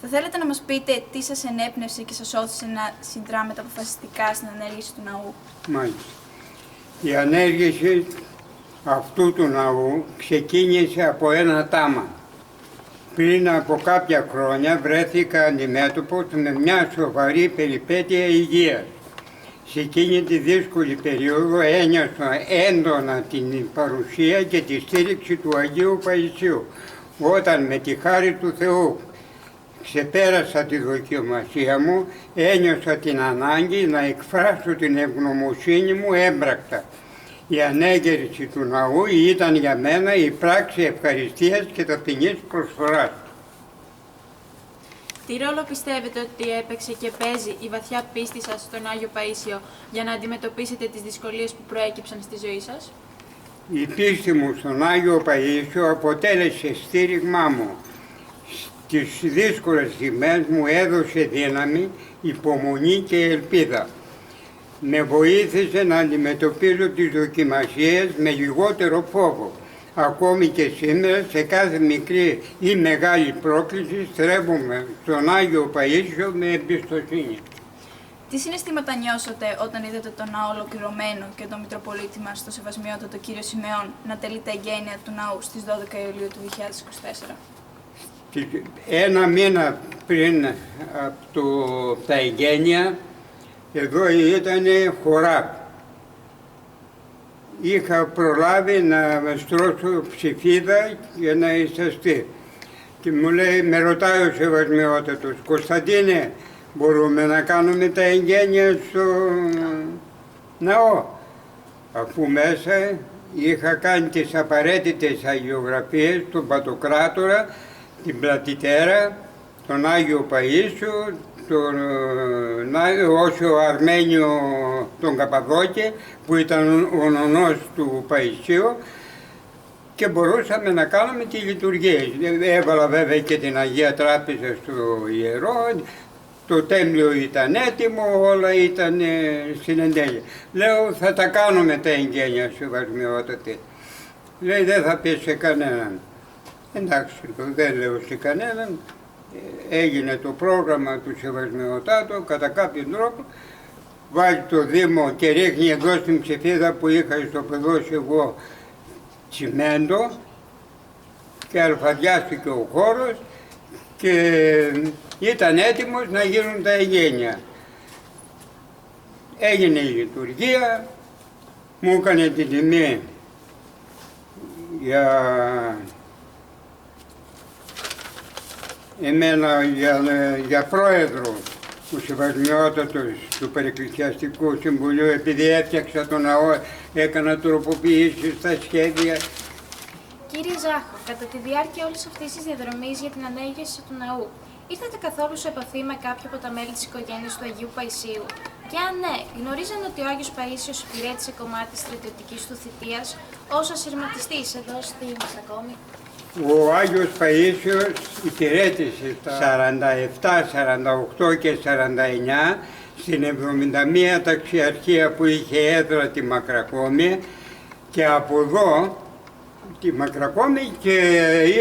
Θα θέλετε να μας πείτε τι σας ενέπνευσε και σας όθησε να συνδράμετε αποφασιστικά στην ανέργηση του ναού? Μάλιστα. Η ανέργηση αυτού του ναού ξεκίνησε από ένα τάμα. Πριν από κάποια χρόνια βρέθηκα αντιμέτωπος με μια σοβαρή περιπέτεια υγείας. Σε εκείνη τη δύσκολη περίοδο ένιωσα έντονα την παρουσία και τη στήριξη του Αγίου Παϊσίου, όταν με τη χάρη του Θεού ξεπέρασα τη δοκιμασία μου, ένιωσα την ανάγκη να εκφράσω την ευγνωμοσύνη μου έμπρακτα. Η ανέγερση του ναού ήταν για μένα η πράξη ευχαριστίας και ταπεινής προσφοράς. Τι ρόλο πιστεύετε ότι έπαιξε και παίζει η βαθιά πίστη σας στον Άγιο Παΐσιο για να αντιμετωπίσετε τις δυσκολίες που προέκυψαν στη ζωή σας? Η πίστη μου στον Άγιο Παΐσιο αποτέλεσε στήριγμά μου. Στις δύσκολες στιγμές μου έδωσε δύναμη, υπομονή και ελπίδα. Με βοήθησε να αντιμετωπίζω τις δοκιμασίες με λιγότερο φόβο. Ακόμη και σήμερα, σε κάθε μικρή ή μεγάλη πρόκληση, στρέφομαι στον Άγιο Παΐσιο με εμπιστοσύνη. Τι συναισθήματα νιώσατε όταν είδατε τον ναό ολοκληρωμένο και τον Μητροπολίτη μας, τον Σεβασμιότατο κύριο Σιμεών, να τελεί τα εγγένεια του ναού στις 12 Ιουλίου του 2024? Ένα μήνα πριν από τα εγγένεια, εδώ ήταν χορά. Είχα προλάβει να στρώσω ψηφίδα για να εισταστεί. Και μου λέει, με ρωτάει ο Σεβασμιότατος, Κωνσταντίνε, μπορούμε να κάνουμε τα εγγένεια στο ναό? Αφού μέσα είχα κάνει τις απαραίτητες αγιογραφίες, τον Πατοκράτορα, την Πλατητέρα, τον Άγιο Παΐσιο, τον Όσιο Αρμένιο τον Καπαδόκη, που ήταν ο νονός του Παϊσίου, και μπορούσαμε να κάνουμε τη λειτουργία. Έβαλα βέβαια και την Αγία Τράπεζα στο ιερό, το τέμπλιο ήταν έτοιμο, όλα ήταν στην εντέλεια. Λέω, θα τα κάνουμε τα εγγένεια, Σεβασμιότατε. Λέει, δεν θα πει σε κανέναν. Εντάξει, δεν λέω σε κανέναν. Έγινε το πρόγραμμα του Σεβασμιωτάτου, κατά κάποιον τρόπο βάζει το Δήμο και ρίχνει εδώ στην ψηφίδα που είχα ιστοπεδώσει εγώ τσιμέντο και αλφαδιάστηκε ο χώρος και ήταν έτοιμος να γίνουν τα εγγένεια. Έγινε η λειτουργία, μου έκανε την τιμή για εμένα για πρόεδρο του Σεβασμιότατος του Περιεκκλησιαστικού Συμβουλίου, επειδή έφτιαξα τον ναό, έκανα τροποποιήσεις στα σχέδια. Κύριε Ζάχο, κατά τη διάρκεια όλης αυτής της διαδρομής για την ανέγερση του ναού, ήρθατε καθόλου σε επαφή με κάποιο από τα μέλη της οικογένειας του Αγίου Παϊσίου? Και αν ναι, γνωρίζαν ότι ο Άγιος Παΐσιος υπηρέτησε κομμάτι της στρατιωτικής του θητείας ως ασυρματιστής εδώ στη Μακρακόμη? Ο Άγιος Παΐσιος υπηρέτησε τα 47, 48 και 49 στην 71 ταξιαρχία που είχε έδρα τη Μακρακόμη, και από εδώ τη Μακρακόμη και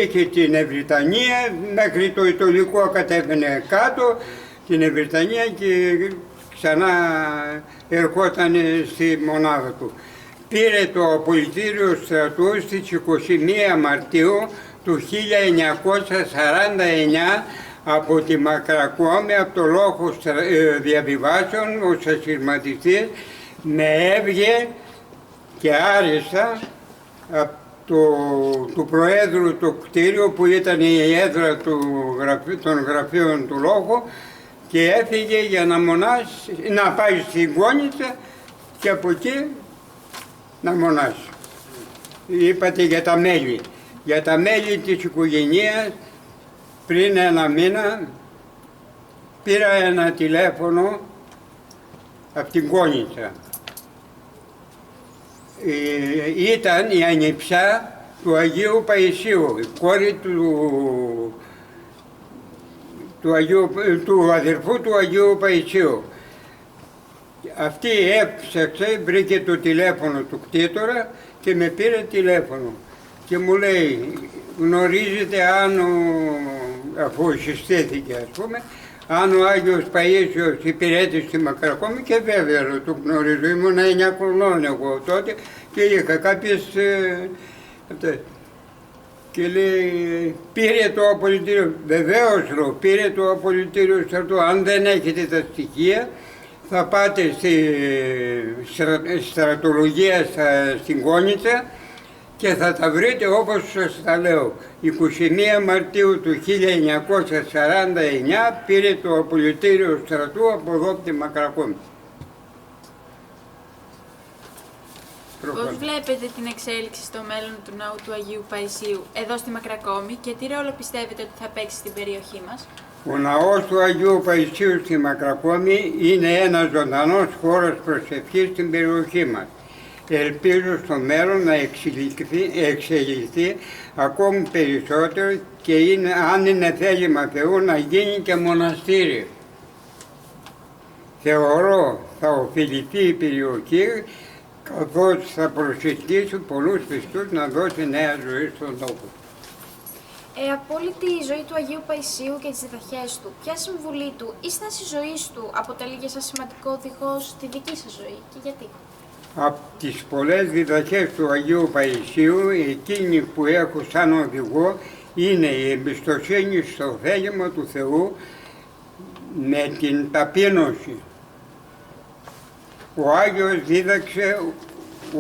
είχε την Ευρυτανία, μέχρι το Ιτωλικό κατέβαινε κάτω την Ευρυτανία και ξανά ερχόταν στη μονάδα του. Πήρε το απολυτήριο στρατού στις 21 Μαρτίου του 1949 από τη Μακρακόμη, από το λόγο διαβιβάσεων ως ασυρματιστής, με έβγε και άρεσα από του Προέδρου το κτίριο που ήταν η έδρα των γραφείων του λόγου, και έφυγε για να πάει στην Κόνιτσα και από εκεί να μονάσει. Είπατε για τα μέλη. Για τα μέλη της οικογένειας, πριν ένα μήνα πήρα ένα τηλέφωνο από την Κόνιτσα. Ήταν η ανιψιά του Αγίου Παϊσίου, η κόρη του αδερφού του Αγίου Παϊσίου. Αυτή έψαξε, βρήκε το τηλέφωνο του κτήτορα και με πήρε τηλέφωνο και μου λέει, γνωρίζετε αν αφού συστήθηκε ας πούμε, αν ο Άγιος Παΐσιος υπηρέτησε στη Μακρακόμη, και βέβαια το γνωρίζω, ήμουν 9 χρονών εγώ τότε και είχα κάποιες και λέει, πήρε το απολυτήριο, βεβαίως λέω, πήρε το απολυτήριο στρατού, αν δεν έχετε τα στοιχεία θα πάτε στη στρατολογία στην Κόνιτσα και θα τα βρείτε όπως σας τα λέω. 21 Μαρτίου του 1949 πήρε το απολυτήριο στρατού από εδώ από τη Μακρακόμη. Πώς βλέπετε την εξέλιξη στο μέλλον του ναού του Αγίου Παϊσίου εδώ στη Μακρακόμη και τι ρόλο πιστεύετε ότι θα παίξει στην περιοχή μας? Ο ναός του Αγίου Παϊσίου στη Μακρακόμη είναι ένας ζωντανός χώρος προσευχής στην περιοχή μας. Ελπίζω στο μέλλον να εξελιχθεί ακόμη περισσότερο και αν είναι θέλημα Θεού να γίνει και μοναστήρι. Θεωρώ θα ωφεληθεί η περιοχή καθώς θα προσελκύσει πολλούς πιστούς να δώσει νέα ζωή στον τόπο. Από όλη τη ζωή του Αγίου Παϊσίου και τις διδαχές του, ποια συμβουλή του ή στάση ζωής του αποτελεί για σας σημαντικό οδηγό στη δική σας ζωή και γιατί? Από τις πολλές διδαχές του Αγίου Παϊσίου, εκείνη που έχω σαν οδηγό είναι η εμπιστοσύνη στο θέλημα του Θεού με την ταπείνωση. Ο Άγιος δίδαξε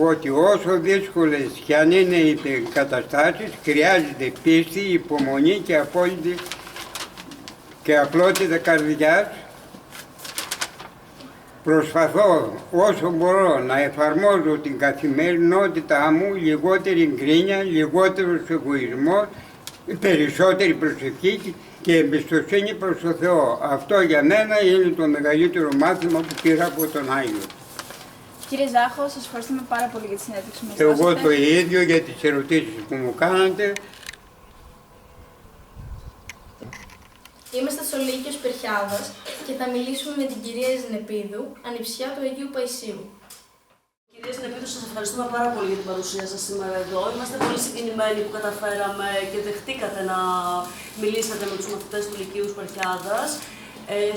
ότι όσο δύσκολες κι αν είναι οι καταστάσεις, χρειάζεται πίστη, υπομονή και απόλυτη και απλότητα καρδιάς. Προσπαθώ όσο μπορώ να εφαρμόζω την καθημερινότητά μου, λιγότερη γκρίνια, λιγότερος εγωισμός, περισσότερη προσευχή και εμπιστοσύνη προς τον Θεό. Αυτό για μένα είναι το μεγαλύτερο μάθημα που πήρα από τον Άγιο. Κύριε Ζάχο, σας ευχαριστούμε πάρα πολύ για τη συνέντευξη που μας Εγώ δώσατε. το ίδιο για τις ερωτήσεις που μου κάνατε. Είμαστε στο Λύκειο Σπερχιάδας και θα μιλήσουμε με την κυρία Ζνεπίδου, ανιψιά του Αγίου Παϊσίου. Κυρία Ζνεπίδου, σας ευχαριστούμε πάρα πολύ για την παρουσία σας σήμερα εδώ. Είμαστε πολύ συγκινημένοι που καταφέραμε και δεχτήκατε να μιλήσετε με τους μαθητές του Λυκείου Σπερχιάδας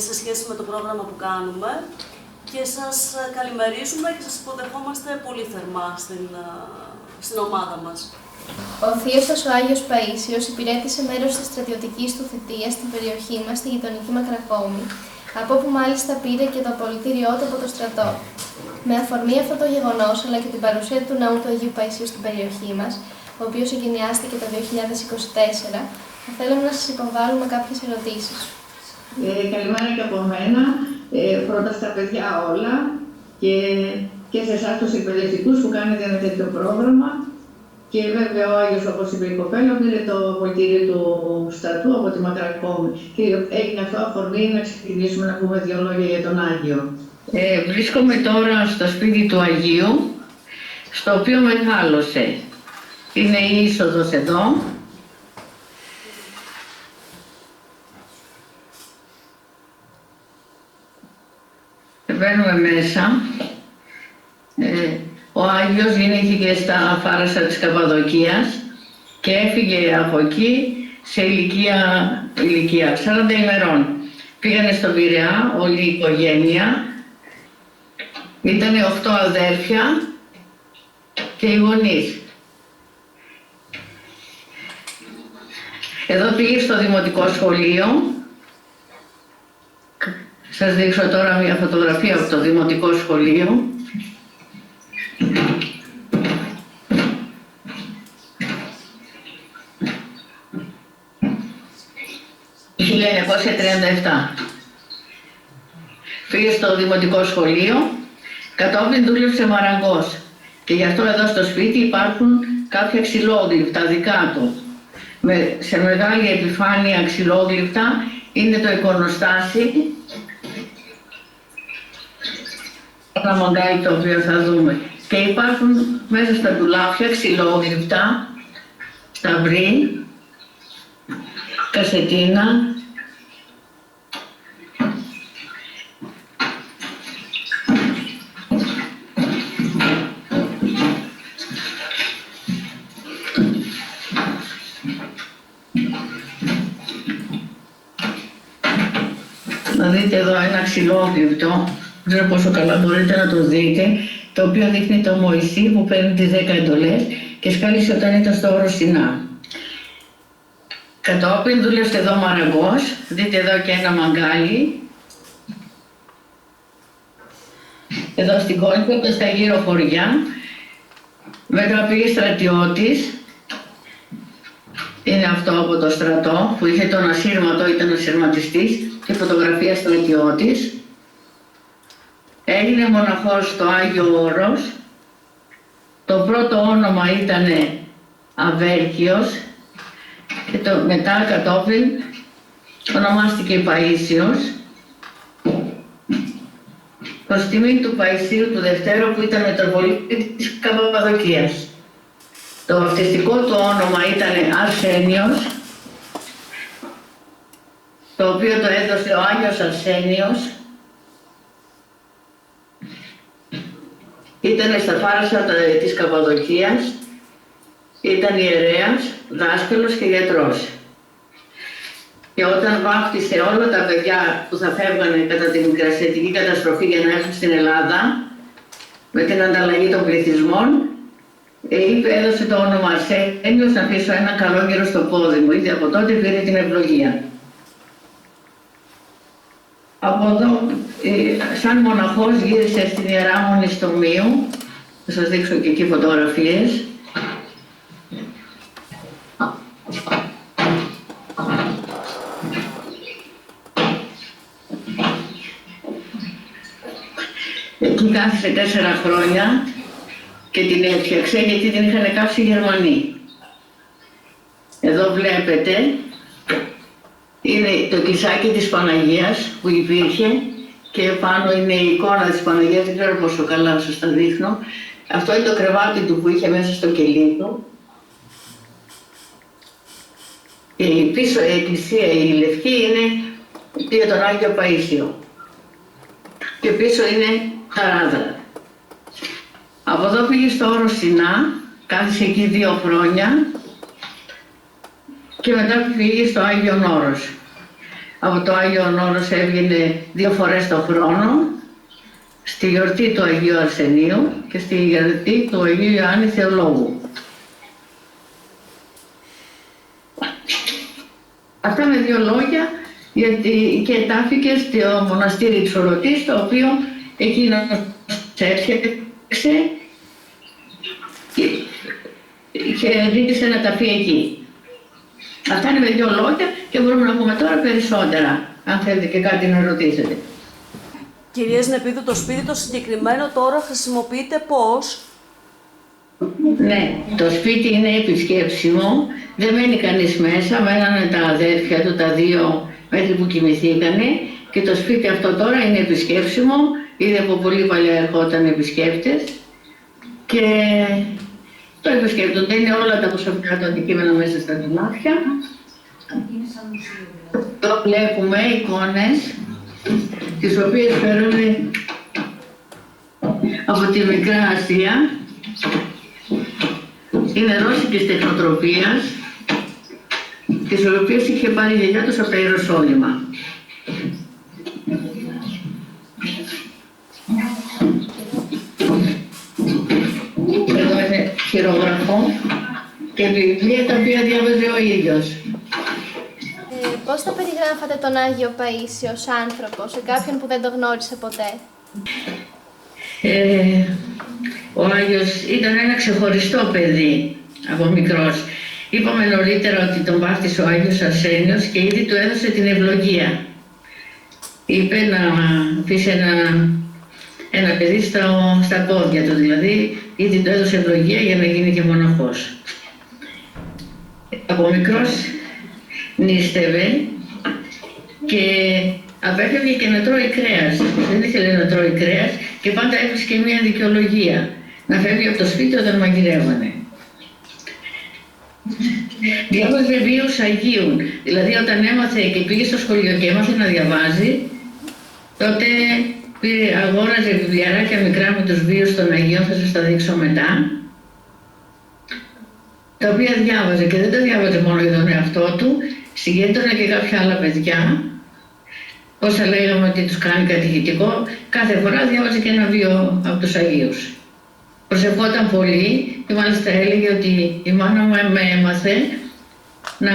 σε σχέση με το πρόγραμμα που κάνουμε. Και σας καλημερίζουμε και σας υποδεχόμαστε πολύ θερμά στην ομάδα μας. Ο θείος σας ο Άγιος Παΐσιος υπηρέτησε μέρος της στρατιωτικής του θητείας στην περιοχή μας, στη γειτονική Μακρακόμη, από όπου μάλιστα πήρε και το απολυτήριό του από το στρατό. Με αφορμή αυτό το γεγονός, αλλά και την παρουσία του ναού του Αγίου Παϊσίου στην περιοχή μας, ο οποίος εγκαινιάστηκε το 2024, θα θέλαμε να σας υποβάλουμε κάποιες ερωτήσεις. Καλημέρα και από μένα. Πρώτα στα παιδιά όλα και σε εσάς τους εκπαιδευτικούς που κάνετε ένα τέτοιο πρόγραμμα. Και βέβαια ο Άγιος, όπως είπε η κοπέλα, πήρε το απολυτήριο του στρατού από τη Μακρακόμη. Και έγινε αυτό αφορμή να ξεκινήσουμε να πούμε δύο λόγια για τον Άγιο. Βρίσκομαι τώρα στο σπίτι του Αγίου, στο οποίο μεγάλωσε. Είναι η είσοδος εδώ. Μπαίνουμε μέσα. Ο Άγιος γεννήθηκε στα Φάρασα της Καπαδοκίας και έφυγε από εκεί σε ηλικία 40 ημερών. Πήγανε στον Πειραιά όλη η οικογένεια. Ήτανε 8 αδέρφια και οι γονείς. Εδώ πήγε στο δημοτικό σχολείο. Σας δείξω τώρα μια φωτογραφία από το δημοτικό σχολείο. Το 1937. Πήγε στο δημοτικό σχολείο, κατόπιν δούλεψε μαραγκός. Και γι' αυτό εδώ στο σπίτι υπάρχουν κάποια ξυλόγλυφτα δικά του. Σε μεγάλη επιφάνεια ξυλόγλυφτα είναι το εικονοστάσι, ένα μοντέλο το οποίο θα δούμε. Και υπάρχουν μέσα στα ντουλάπια ξυλόγλυπτα, σταυρί, κασετίνα, να δείτε εδώ ένα ξυλόγλυπτο, δεν ξέρω πόσο καλά μπορείτε να το δείτε, το οποίο δείχνει το Μωυσή που παίρνει τις 10 εντολές και σκάλισε όταν ήταν στο όρο Σινά. Κατόπιν δούλευσε εδώ μαραγκός, δείτε εδώ και ένα μαγκάλι. Εδώ στην Κόλπο και στα γύρω χωριά. Μετά πήγε στρατιώτης. Είναι αυτό από το στρατό που είχε τον ασύρματο, ήταν ασυρματιστής και φωτογραφία στρατιώτης. Έγινε μοναχός στο Άγιο Όρος. Το πρώτο όνομα ήταν Αβέρκιος και μετά κατόπιν ονομάστηκε Παΐσιος προς τιμή του Παϊσίου του Δευτέρου που ήταν Μητροπολίτη της Καπαδοκίας. Το βαπτιστικό του όνομα ήταν Αρσένιος, το οποίο το έδωσε ο Άγιος Αρσένιος. Ήταν στα φάρσα της Καπαδοκίας, ήταν ιερέας, δάσκαλος και γιατρός. Και όταν βάφτισε όλα τα παιδιά που θα φεύγανε κατά την μικρασιατική καταστροφή για να έρθουν στην Ελλάδα, με την ανταλλαγή των πληθυσμών, έδωσε το όνομα Αρσένιος να πείσω ένα καλόγερο στο πόδι μου. Ήδη από τότε πήρε την ευλογία. Από εδώ, σαν μοναχός γύρισε στην Ιερά Μονή στο Μείο. Θα σας δείξω και εκεί φωτογραφίες. Εκεί κάθισε 4 χρόνια και την έφτιαξε γιατί την είχαν κάψει οι Γερμανοί. Εδώ βλέπετε, είναι το κισάκι της Παναγίας που υπήρχε και πάνω είναι η εικόνα της Παναγίας, δεν ξέρω πόσο καλά σας τα δείχνω. Αυτό είναι το κρεβάτι του που είχε μέσα στο κελί του. Η πίσω εκκλησία, η λευκή, είναι για τον Άγιο Παΐσιο. Και πίσω είναι χαράδρα. Από εδώ πήγε στο όρο Σινά, κάθισε εκεί 2 χρόνια και μετά πήγε στο Άγιον Όρος. Από το Άγιον Όρος έβγαινε 2 φορές το χρόνο, στη γιορτή του Αγίου Αρσενίου και στη γιορτή του Αγίου Ιωάννη Θεολόγου. Αυτά με 2 λόγια, γιατί και τάφηκε στο μοναστήρι της Σωρωτής, το οποίο εκείνος έφτιαξε και ζήτησε να ταφεί εκεί. Αυτά είναι με 2 λόγια και μπορούμε να πούμε τώρα περισσότερα, αν θέλετε και κάτι να ρωτήσετε. Κυρία Σνεπίδου, το σπίτι το συγκεκριμένο τώρα χρησιμοποιείται πώς? Ναι, το σπίτι είναι επισκέψιμο, δεν μένει κανείς μέσα, μένανε τα αδέρφια του, τα 2 μέχρι που κοιμηθήκανε και το σπίτι αυτό τώρα είναι επισκέψιμο, ήδη από πολύ παλιά ερχόταν επισκέπτες και το επισκέπτονται, είναι όλα τα προσωπικά του αντικείμενα μέσα στα ντουλάπια. Εδώ βλέπουμε εικόνες, τις οποίες φέρνουμε από τη Μικρά Ασία. Είναι ρώσικης τεχνοτροπίας, τις οποίες είχε πάρει η γιαγιά τους από τα Ιεροσόλυμα. Εδώ είναι χειρόγραφο και βιβλία τα οποία διάβαζε ο ίδιος. Πώς θα περιγράφατε τον Άγιο Παΐσιο ως άνθρωπο σε κάποιον που δεν το γνώρισε ποτέ? Ο Άγιος ήταν ένα ξεχωριστό παιδί από μικρός. Είπαμε νωρίτερα ότι τον βάφτισε ο Άγιος Αρσένιος και ήδη του έδωσε την ευλογία. Είπε να αφήσει ένα παιδί στα πόδια του, δηλαδή ήδη του έδωσε ευλογία για να γίνει και μοναχός. Από μικρός νήστευε και απέφευγε και να τρώει κρέας. Δεν ήθελε να τρώει κρέας και πάντα έβρισκε μια δικαιολογία να φεύγει από το σπίτι όταν μαγειρεύανε. Διάβαζε βίους Αγίων, δηλαδή όταν έμαθε και πήγε στο σχολείο και έμαθε να διαβάζει, τότε αγόραζε βιβλιαράκια μικρά με τους βίους των Αγίων, θα σας τα δείξω μετά, τα οποία διάβαζε και δεν τα διάβαζε μόνο για τον εαυτό του, συγκέντρωνε και κάποια άλλα παιδιά, όσα λέγαμε ότι τους κάνει κατηχητικό, κάθε φορά διάβαζε και ένα βίο από τους Αγίους. Προσευχόταν πολύ και μάλιστα έλεγε ότι η μάνα μου με έμαθε να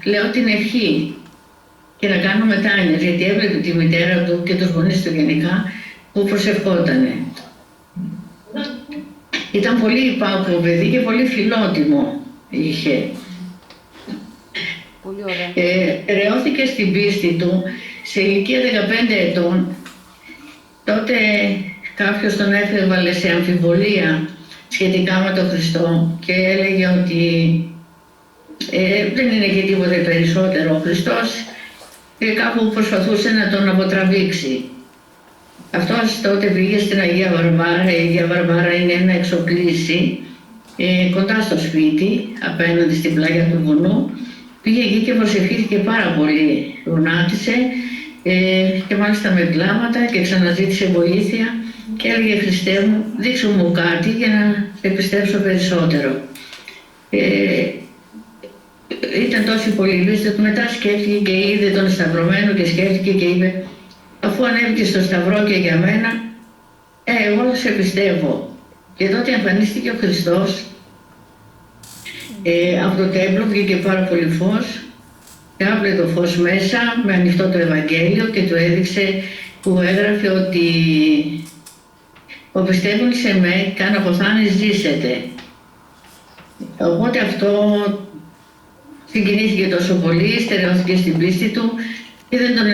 λέω την ευχή και να κάνω μετάνοιες, γιατί έβλεπε τη μητέρα του και τους γονείς του γενικά που προσευχότανε. Ήταν πολύ υπάκουο παιδί και πολύ φιλότιμο είχε. Πολύ ωραία. Ρεώθηκε στην πίστη του σε ηλικία 15 ετών. Τότε κάποιος τον έβαλε σε αμφιβολία σχετικά με τον Χριστό και έλεγε ότι δεν είναι και τίποτε περισσότερο ο Χριστός και κάπου προσπαθούσε να τον αποτραβήξει. Αυτός τότε πήγε στην Αγία Βαρβάρα. Η Αγία Βαρβάρα είναι ένα εξοκλήσι κοντά στο σπίτι, απέναντι στην πλάγια του βουνού. Πήγε εκεί και προσευχήθηκε πάρα πολύ. Γονάτισε και μάλιστα με κλάματα και ξαναζήτησε βοήθεια και έλεγε «Χριστέ μου, δείξου μου κάτι για να σε πιστέψω περισσότερο». Ήταν τόσο πολύ λύστο, μετά σκέφτηκε και είδε τον σταυρωμένο και σκέφτηκε και είπε «Αφού ανέβηκε στο σταυρό και για μένα, εγώ σε πιστεύω». Και τότε εμφανίστηκε ο Χριστός. Από το τέμπλο βγήκε πάρα πολύ φως, άπλε το φως μέσα με ανοιχτό το Ευαγγέλιο και του έδειξε που έγραφε ότι «Ο πιστεύουν σε με, καν αποθάνεις ζήσετε». Οπότε αυτό συγκινήθηκε τόσο πολύ, στερεώθηκε στην πίστη του και δεν τον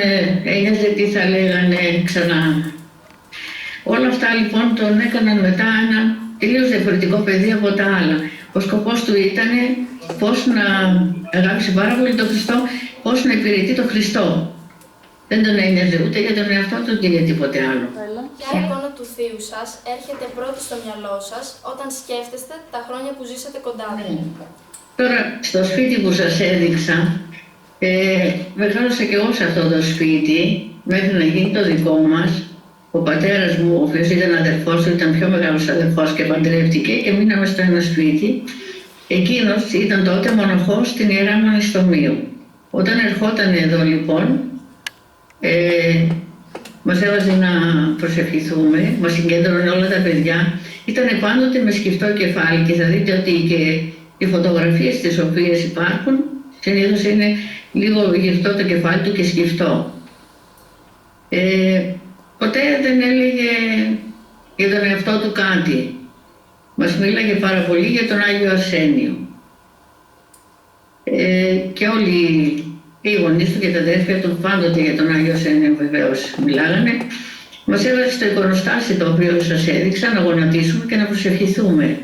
ένοιαζε τι θα λέγανε ξανά. Όλα αυτά λοιπόν τον έκαναν μετά ένα τελείως διαφορετικό παιδί από τα άλλα. Ο σκοπός του ήταν πώς να αγάπησε πάρα πολύ τον Χριστό, πώς να υπηρετεί τον Χριστό. Δεν τον ένοιαζε ούτε για τον εαυτό του ούτε για τίποτε άλλο. Ποια εικόνα του θείου σας έρχεται πρώτη στο μυαλό σας όταν σκέφτεστε τα χρόνια που ζήσατε κοντά του? Τώρα, στο σπίτι που σας έδειξα, μεγάλωσα και εγώ σε αυτό το σπίτι, μέχρι να γίνει το δικό μας. Ο πατέρας μου, ο οποίος ήταν αδερφός του, ήταν πιο μεγάλος αδερφός και παντρεύτηκε και μείναμε στο ένα σπίτι. Εκείνος ήταν τότε μοναχός στην Ιερά Μοναστομίου. Όταν ερχόταν εδώ λοιπόν, μας έβαζε να προσευχηθούμε, μας συγκέντρωνε όλα τα παιδιά. Ήταν πάντοτε με σκυφτό κεφάλι και θα δείτε ότι και οι φωτογραφίες τις οποίες υπάρχουν συνήθως είναι λίγο γυρτό το κεφάλι του και σκυφτό. Ποτέ δεν έλεγε για τον εαυτό του κάτι. Μας μίλαγε πάρα πολύ για τον Άγιο Αρσένιο. Και όλοι οι γονείς του και τα αδέρφια του πάντοτε για τον Άγιο Αρσένιο βεβαίως μιλάγανε. Μας έβαζε στο εικονοστάσι το οποίο σας έδειξα να γονατίσουμε και να προσευχηθούμε.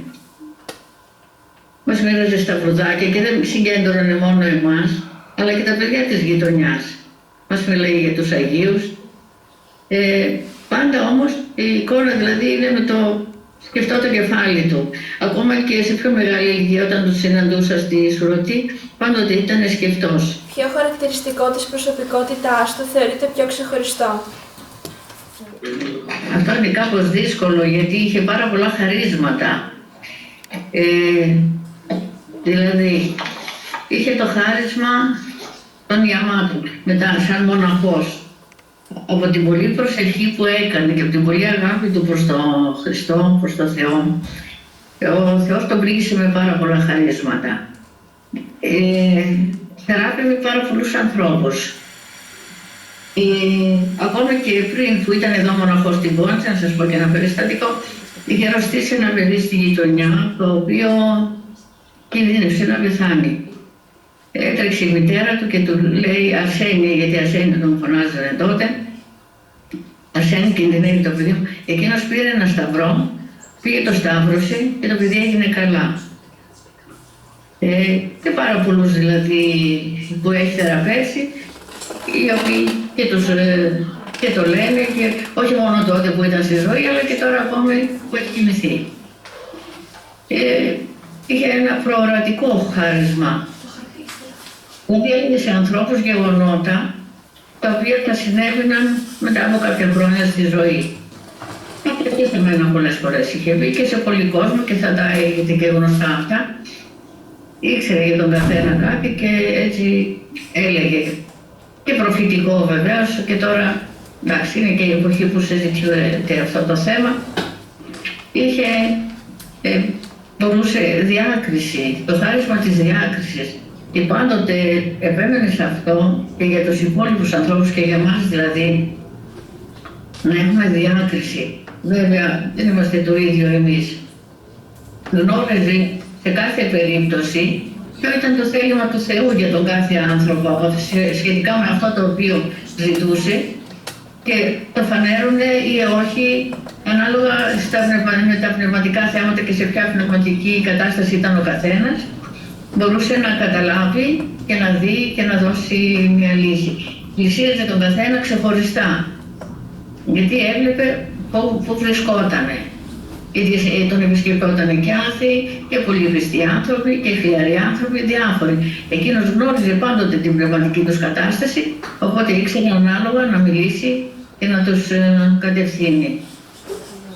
Μας μοίραζε σταυρουδάκια και δεν συγκέντρωνε μόνο εμάς, αλλά και τα παιδιά της γειτονιάς. Μας μιλάει για τους Αγίους. Πάντα όμως η εικόνα δηλαδή είναι με το σκεφτό το κεφάλι του. Ακόμα και σε πιο μεγάλη ηλικία όταν τους συναντούσα στη Σουρωτή, πάντοτε ήταν σκεφτός. Ποιο χαρακτηριστικό της προσωπικότητάς του θεωρείται πιο ξεχωριστό? Αυτό είναι κάπως δύσκολο γιατί είχε πάρα πολλά χαρίσματα. Δηλαδή, είχε το χάρισμα των ιαμάτων, μετά σαν μοναχός. Από την πολλή προσευχή που έκανε και από την πολλή αγάπη του προς τον Χριστό, προς τον Θεό, ο Θεός τον πλήγησε με πάρα πολλά χαρίσματα. Θεράπευε πάρα πολλούς ανθρώπους. Ακόμα και πριν που ήταν εδώ μοναχός στην Κόντσα, να σας πω και ένα περιστατικό, είχε αρρωστήσει ένα παιδί στη γειτονιά, το οποίο κινδύνευσε να πεθάνει. Έτρεξε η μητέρα του και του λέει Αρσένη, γιατί Αρσένη τον φωνάζανε τότε. Αρσένη, κινδυνεύει το παιδί μου. Εκείνος πήρε ένα σταυρό, πήγε το σταύρωσε και το παιδί έγινε καλά. Και πάρα πολλούς δηλαδή που έχει θεραπεύσει. οι οποίοι και το λένε, και όχι μόνο τότε που ήταν στη ζωή, αλλά και τώρα ακόμη που έχει κοιμηθεί. Είχε ένα προορατικό χάρισμα. Δηλαδή έλεγε σε ανθρώπους γεγονότα τα οποία θα συνέβαιναν μετά από κάποια χρόνια στη ζωή. Και σε μένα πολλές φορές είχε πει και σε πολλοί κόσμο και θα τα έχετε και γνωστά αυτά. Ήξερε για τον καθένα κάτι και έτσι έλεγε. Και προφητικό βεβαίως, και τώρα εντάξει είναι και η εποχή που συζητιέται αυτό το θέμα. Είχε, μπορούσε διάκριση, το χάρισμα της διάκρισης. Και πάντοτε επέμενε σε αυτό και για τους υπόλοιπους ανθρώπους και για εμάς δηλαδή, να έχουμε διάκριση. Βέβαια δεν είμαστε το ίδιο εμείς. Γνώριζε σε κάθε περίπτωση ποιο ήταν το θέλημα του Θεού για τον κάθε άνθρωπο σχετικά με αυτό το οποίο ζητούσε και το φανέρωνε ή όχι ανάλογα με τα πνευματικά θέματα και σε ποια πνευματική κατάσταση ήταν ο καθένας. Μπορούσε να καταλάβει και να δει και να δώσει μια λύση. Πλησίαζε τον καθένα ξεχωριστά, γιατί έβλεπε πού βρισκότανε. Τον επισκεπτότανε και άθεοι και πολύ πιστοί άνθρωποι και χιλιαροί άνθρωποι, διάφοροι. Εκείνος γνώριζε πάντοτε την πνευματική τους κατάσταση, οπότε ήξερε ανάλογα να μιλήσει και να τους κατευθύνει.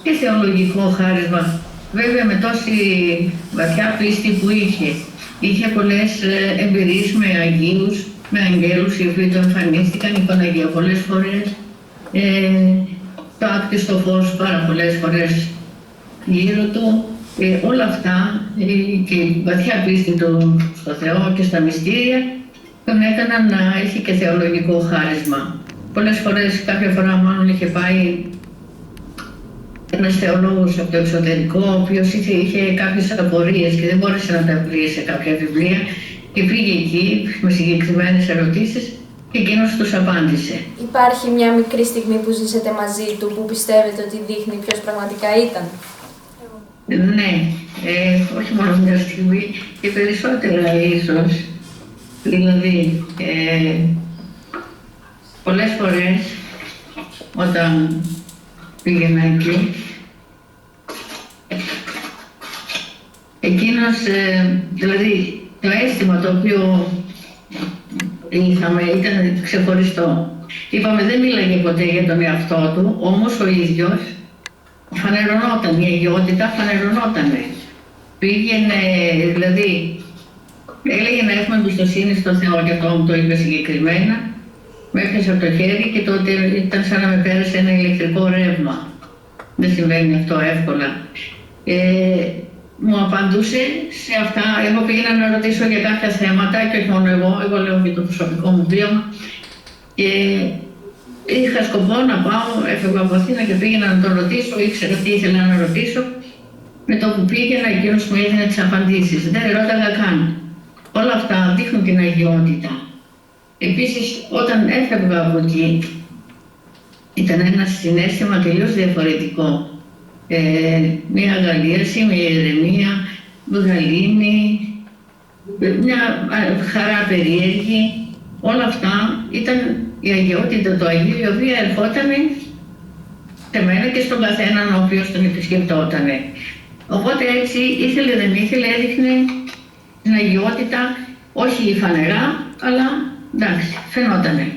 Και θεολογικό χάρισμα, βέβαια με τόση βαθιά πίστη που είχε πολλές εμπειρίες με Αγίους, με αγγέλους οι οποίοι του εμφανίστηκαν, η Παναγία πολλές φορές, το άκτιστο φως πάρα πολλές φορές γύρω του, όλα αυτά και η βαθιά πίστη του στο Θεό και στα μυστήρια τον έκαναν να έχει και θεολογικό χάρισμα. Πολλές φορές, κάποια φορά μάλλον είχε πάει ένας θεολόγος από το εξωτερικό, ο οποίος είχε κάποιες απορίες και δεν μπόρεσε να τα βρει σε κάποια βιβλία και πήγε εκεί με συγκεκριμένες ερωτήσεις και εκείνος τους απάντησε. Υπάρχει μια μικρή στιγμή που ζήσετε μαζί του που πιστεύετε ότι δείχνει ποιος πραγματικά ήταν? Ναι, όχι μόνο μια στιγμή και περισσότερα ίσως. Δηλαδή, πολλές φορές όταν πήγαινα εκεί, εκείνος, δηλαδή το αίσθημα το οποίο είχαμε ήταν ξεχωριστό. Είπαμε δεν μίλαγε ποτέ για τον εαυτό του, όμως ο ίδιος φανερωνόταν, η αγιότητα φανερωνότανε. Πήγαινε, δηλαδή, έλεγε να έχουμε εμπιστοσύνη στο Θεό και αυτό μου το είπε συγκεκριμένα. Με έπιασε από το χέρι και τότε ήταν σαν να με πέρασε ένα ηλεκτρικό ρεύμα. Δεν συμβαίνει αυτό εύκολα. Μου απαντούσε σε αυτά. Εγώ πήγαινα να ρωτήσω για κάποια θέματα και όχι μόνο εγώ λέω και το προσωπικό μου βίωμα. Και είχα σκοπό να πάω, έφευγα από Αθήνα και πήγαινα να τον ρωτήσω, ήξερα τι ήθελα να ρωτήσω. Με το που πήγαινα, εκείνος μου έδινε τις απαντήσεις. Δεν ρώταγα καν. Όλα αυτά δείχνουν την αγιότητα. Επίσης, όταν έφευγα από εκεί, ήταν ένα συναίσθημα τελείως διαφορετικό. Μια αγαλίαση, μια ηρεμία, γαλήνη, μια χαρά περίεργη. Όλα αυτά ήταν η αγιότητα του Αγίου, η οποία ερχόταν σε μένα και στον καθέναν ο οποίος τον επισκεπτόταν. Οπότε έτσι, ήθελε δεν ήθελε, έδειχνε την αγιότητα, όχι φανερά, αλλά εντάξει, φαινότανε.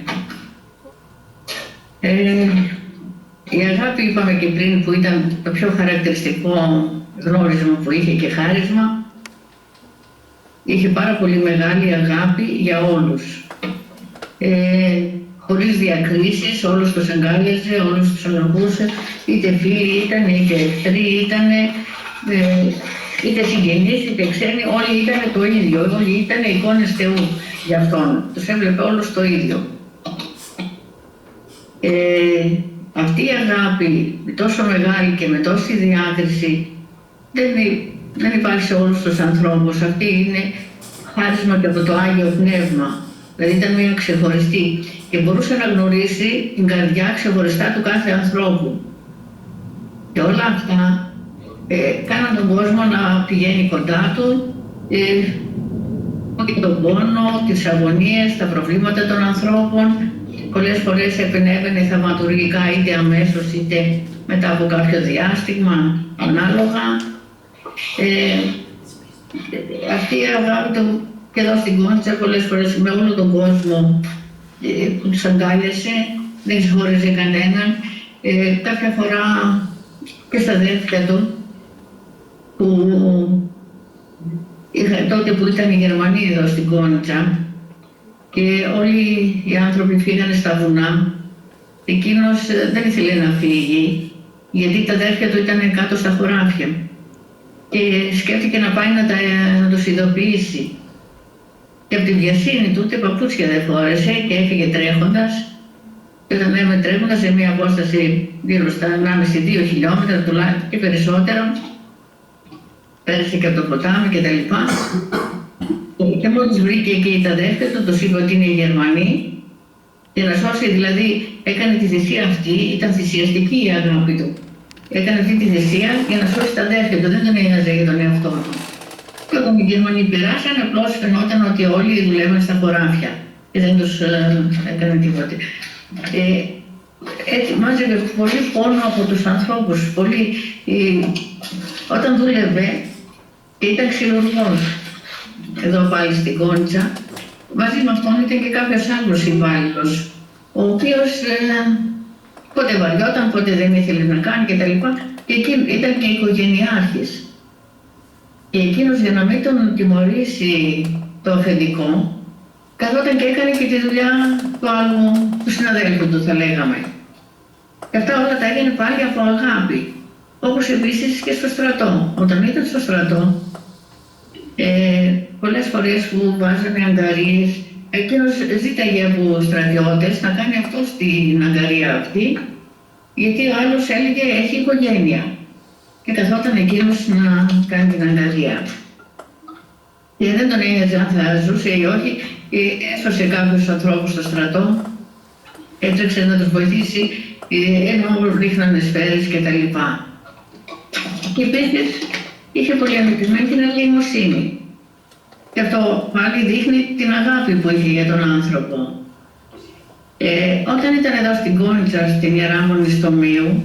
Η αγάπη, είπαμε και πριν, που ήταν το πιο χαρακτηριστικό γνώρισμα που είχε και χάρισμα, είχε πάρα πολύ μεγάλη αγάπη για όλους. Χωρίς διακρίσεις, όλους τους εγκάλιαζε, όλους τους αγαπούσε, είτε φίλοι ήταν, είτε εχθροί ήταν, είτε συγγενείς, είτε ξένοι, όλοι ήταν το ίδιο, όλοι ήταν εικόνες Θεού για Αυτόν, τους έβλεπε όλους το ίδιο. Αυτή η αγάπη τόσο μεγάλη και με τόση διάκριση δεν υπάρχει σε όλους τους ανθρώπους. Αυτή είναι χάρισμα και από το Άγιο Πνεύμα. Δηλαδή ήταν μια ξεχωριστή και μπορούσε να γνωρίσει την καρδιά ξεχωριστά του κάθε ανθρώπου. Και όλα αυτά κάναν τον κόσμο να πηγαίνει κοντά του, και τον πόνο, τις αγωνίες, τα προβλήματα των ανθρώπων. πολλές φορές επενέβαινε θαυματουργικά είτε αμέσως είτε μετά από κάποιο διάστημα, ανάλογα. Αυτή η αγάπη του και εδώ στην Κόντσα πολλές φορές με όλο τον κόσμο που τους αγκάλιασε, δεν συγχώρεζε κανέναν. Κάποια φορά και στα αδέρφια του, τότε που ήταν οι Γερμανοί εδώ στην Κόντσα και όλοι οι άνθρωποι φύγανε στα βουνά, εκείνος δεν ήθελε να φύγει, γιατί τα αδέρφια του ήταν κάτω στα χωράφια και σκέφτηκε να πάει να τους ειδοποιήσει. Και από τη βιασύνη του ούτε παπούτσια δεν φόρεσε και έφυγε τρέχοντας. Και όταν λέμε τρέχοντας σε μια απόσταση γύρω στα 1,5-2 χιλιόμετρα τουλάχιστον και περισσότερο, πέρασε και από το ποτάμι κτλ. Και μόλις βρήκε εκεί τα αδέρφια του, τους είπε ότι είναι οι Γερμανοί. Για να σώσει, δηλαδή, έκανε τη θυσία αυτή, ήταν θυσιαστική η αγάπη του. Έκανε αυτή τη θυσία για να σώσει τα αδέρφια του, δεν τον ένοιαζε για τον εαυτό του. Και όταν οι Γερμανοί περάσαν, απλώς φαινόταν ότι όλοι δουλεύαν στα χωράφια και δεν τους έκανε τίποτε. Έτσι μάζευε πολύ πόνο από τους ανθρώπους. Όταν δούλευε και ήταν ξυλουργός, εδώ πάλι στην Κόντσα, μαζί με αυτόν ήταν και κάποιος άλλος υπάλληλος, ο οποίος πότε βαριόταν, πότε δεν ήθελε να κάνει κτλ. Και ήταν και οικογενειάρχης. Και εκείνος, για να μην τον τιμωρήσει το αφεντικό, καθόταν και έκανε και τη δουλειά του συναδέλφου του, θα λέγαμε. Και αυτά όλα τα έγινε πάλι από αγάπη. Όπως επίσης και στο στρατό. Όταν ήταν στο στρατό, πολλές φορές που βάζανε αγκαρίες, εκείνος ζήταγε από στρατιώτες να κάνει αυτό στην αγκαρία αυτή, γιατί ο άλλος έλεγε έχει οικογένεια. Και καθόταν εκείνος να κάνει την αγκαρία. Και δεν τον ένοιαζε αν θα ζούσε ή όχι, έσωσε κάποιους ανθρώπους στο στρατό, έτρεξε να τους βοηθήσει, ενώ ρίχνανε σφαίρες κτλ. Και επίσης είχε πολύ ανεπτυγμένη την αλληλεγγύη. Και αυτό πάλι δείχνει την αγάπη που είχε για τον άνθρωπο. Όταν ήταν εδώ στην Κόντσα, στην Ιερά Μονιστομίου,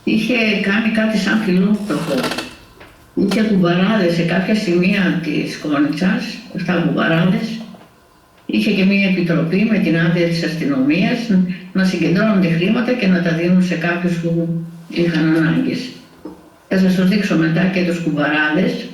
είχε κάνει κάτι σαν φιλόπτωχο. Είχε κουμπαράδες σε κάποια σημεία της Κόντσας, 7 κουμπαράδες. Είχε και μία επιτροπή με την άδεια της αστυνομίας να συγκεντρώνονται χρήματα και να τα δίνουν σε κάποιους που είχαν ανάγκες. Θα σας το δείξω μετά και τους κουμπαράδες.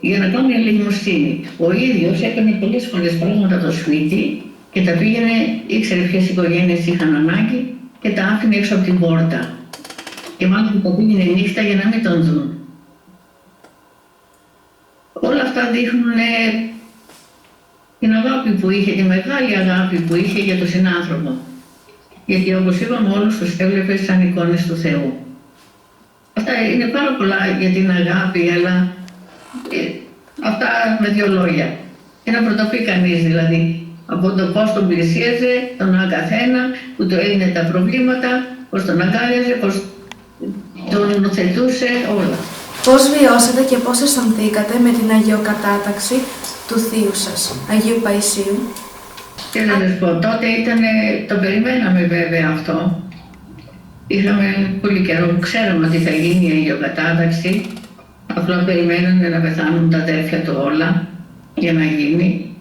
Για να κάνει αλληλεγγύη. Ο ίδιος έκανε πολλές φορές πράγματα στο σπίτι και τα πήγαινε, ήξερε ποιες οικογένειες είχαν ανάγκη και τα άφηνε έξω από την πόρτα. Και μάλλον τα πήγαινε νύχτα για να μην τον δουν. Όλα αυτά δείχνουν την αγάπη που είχε, τη μεγάλη αγάπη που είχε για τον συνάνθρωπο. Γιατί όπως είπαμε όλους τους έβλεπε σαν εικόνες του Θεού. Αυτά είναι πάρα πολλά για την αγάπη, αλλά αυτά με 2 λόγια. Και να πρωτοπεί κανείς δηλαδή από το πώς τον πλησίαζε, τον καθένα, που του έγινε τα προβλήματα, πώς τον αγκάλιαζε, πώς τον νοθετούσε, όλα. Πώς βιώσατε και πώς αισθανθήκατε με την αγιοκατάταξη του θείου σας, Αγίου Παϊσίου? Και να σας πω, τότε το περιμέναμε βέβαια αυτό. Είχαμε πολύ καιρό που ξέραμε ότι θα γίνει η αγιοκατάταξη. Απλά περιμένανε να πεθάνουν τα αδέρφια του όλα για να γίνει.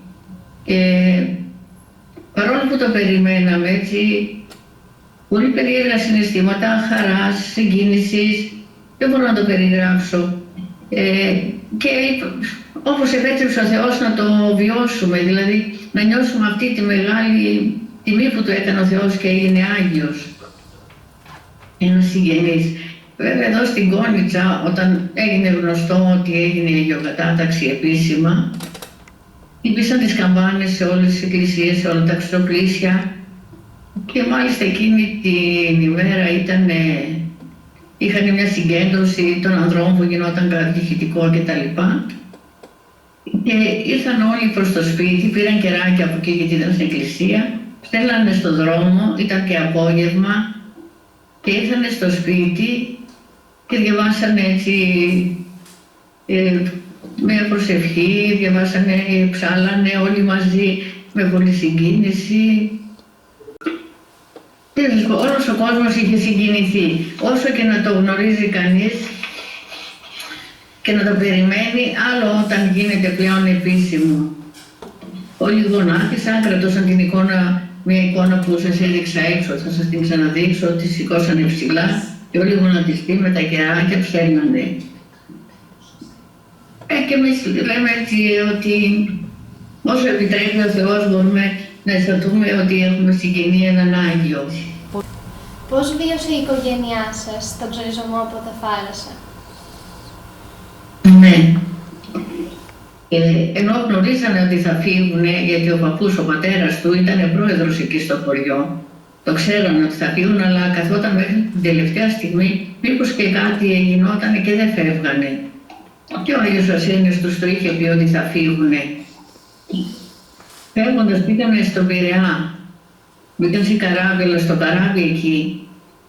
Και παρόλο που το περιμέναμε έτσι, πολύ περίεργα συναισθήματα, χαράς, συγκίνησης, δεν μπορώ να το περιγράψω. Και όπως επέτρεψε ο Θεός να το βιώσουμε, δηλαδή να νιώσουμε αυτή τη μεγάλη τιμή που του έκανε ο Θεός και έγινε Άγιος. Ένας συγγενής. Βέβαια εδώ στην Κόνιτσα, όταν έγινε γνωστό ότι έγινε η αγιοκατάταξη επίσημα, χτύπησαν τις καμπάνες σε όλες τις εκκλησίες, σε όλα τα ξυλοπλήσια και μάλιστα εκείνη την ημέρα είχαν μια συγκέντρωση των ανδρών που γινόταν κατηχητικό κτλ. Και ήρθαν όλοι προς το σπίτι, πήραν κεράκια από εκεί γιατί ήταν στην εκκλησία, στέλνανε στον δρόμο, ήταν και απόγευμα και ήρθανε στο σπίτι και διαβάσανε έτσι με προσευχή, διαβάσανε, ψάλανε όλοι μαζί με πολύ συγκίνηση. Όλος ο κόσμος είχε συγκινηθεί. Όσο και να το γνωρίζει κανείς και να το περιμένει, άλλο όταν γίνεται πλέον επίσημο. Όλοι γονάτισαν, κρατούσαν την εικόνα, μια εικόνα που σας έδειξα έξω, θα σας την ξαναδείξω, τη σηκώσανε ψηλά και όλοι γονατιστοί με τα κεράκια ψέλνανε. Και εμείς λέμε έτσι ότι όσο επιτρέπει ο Θεός μπορούμε να αισθανθούμε ότι έχουμε συγκινεί έναν Άγιο. Πώς βίωσε η οικογένειά σας τον ξορισμό από τα Φάρασα? Ναι. Ενώ γνωρίζανε ότι θα φύγουν, γιατί ο παππούς, ο πατέρας του, ήταν πρόεδρος εκεί στο χωριό, το ξέρανε ότι θα φύγουν, αλλά καθόταν μέχρι την τελευταία στιγμή, μήπως και κάτι γινόταν και δεν φεύγανε. Και ο Άγιος Αρσένιος τους το είχε πει ότι θα φύγουνε. Φεύγοντας πήγανε στον Πειραιά. Μπήκαν σε καράβι, στο καράβι εκεί.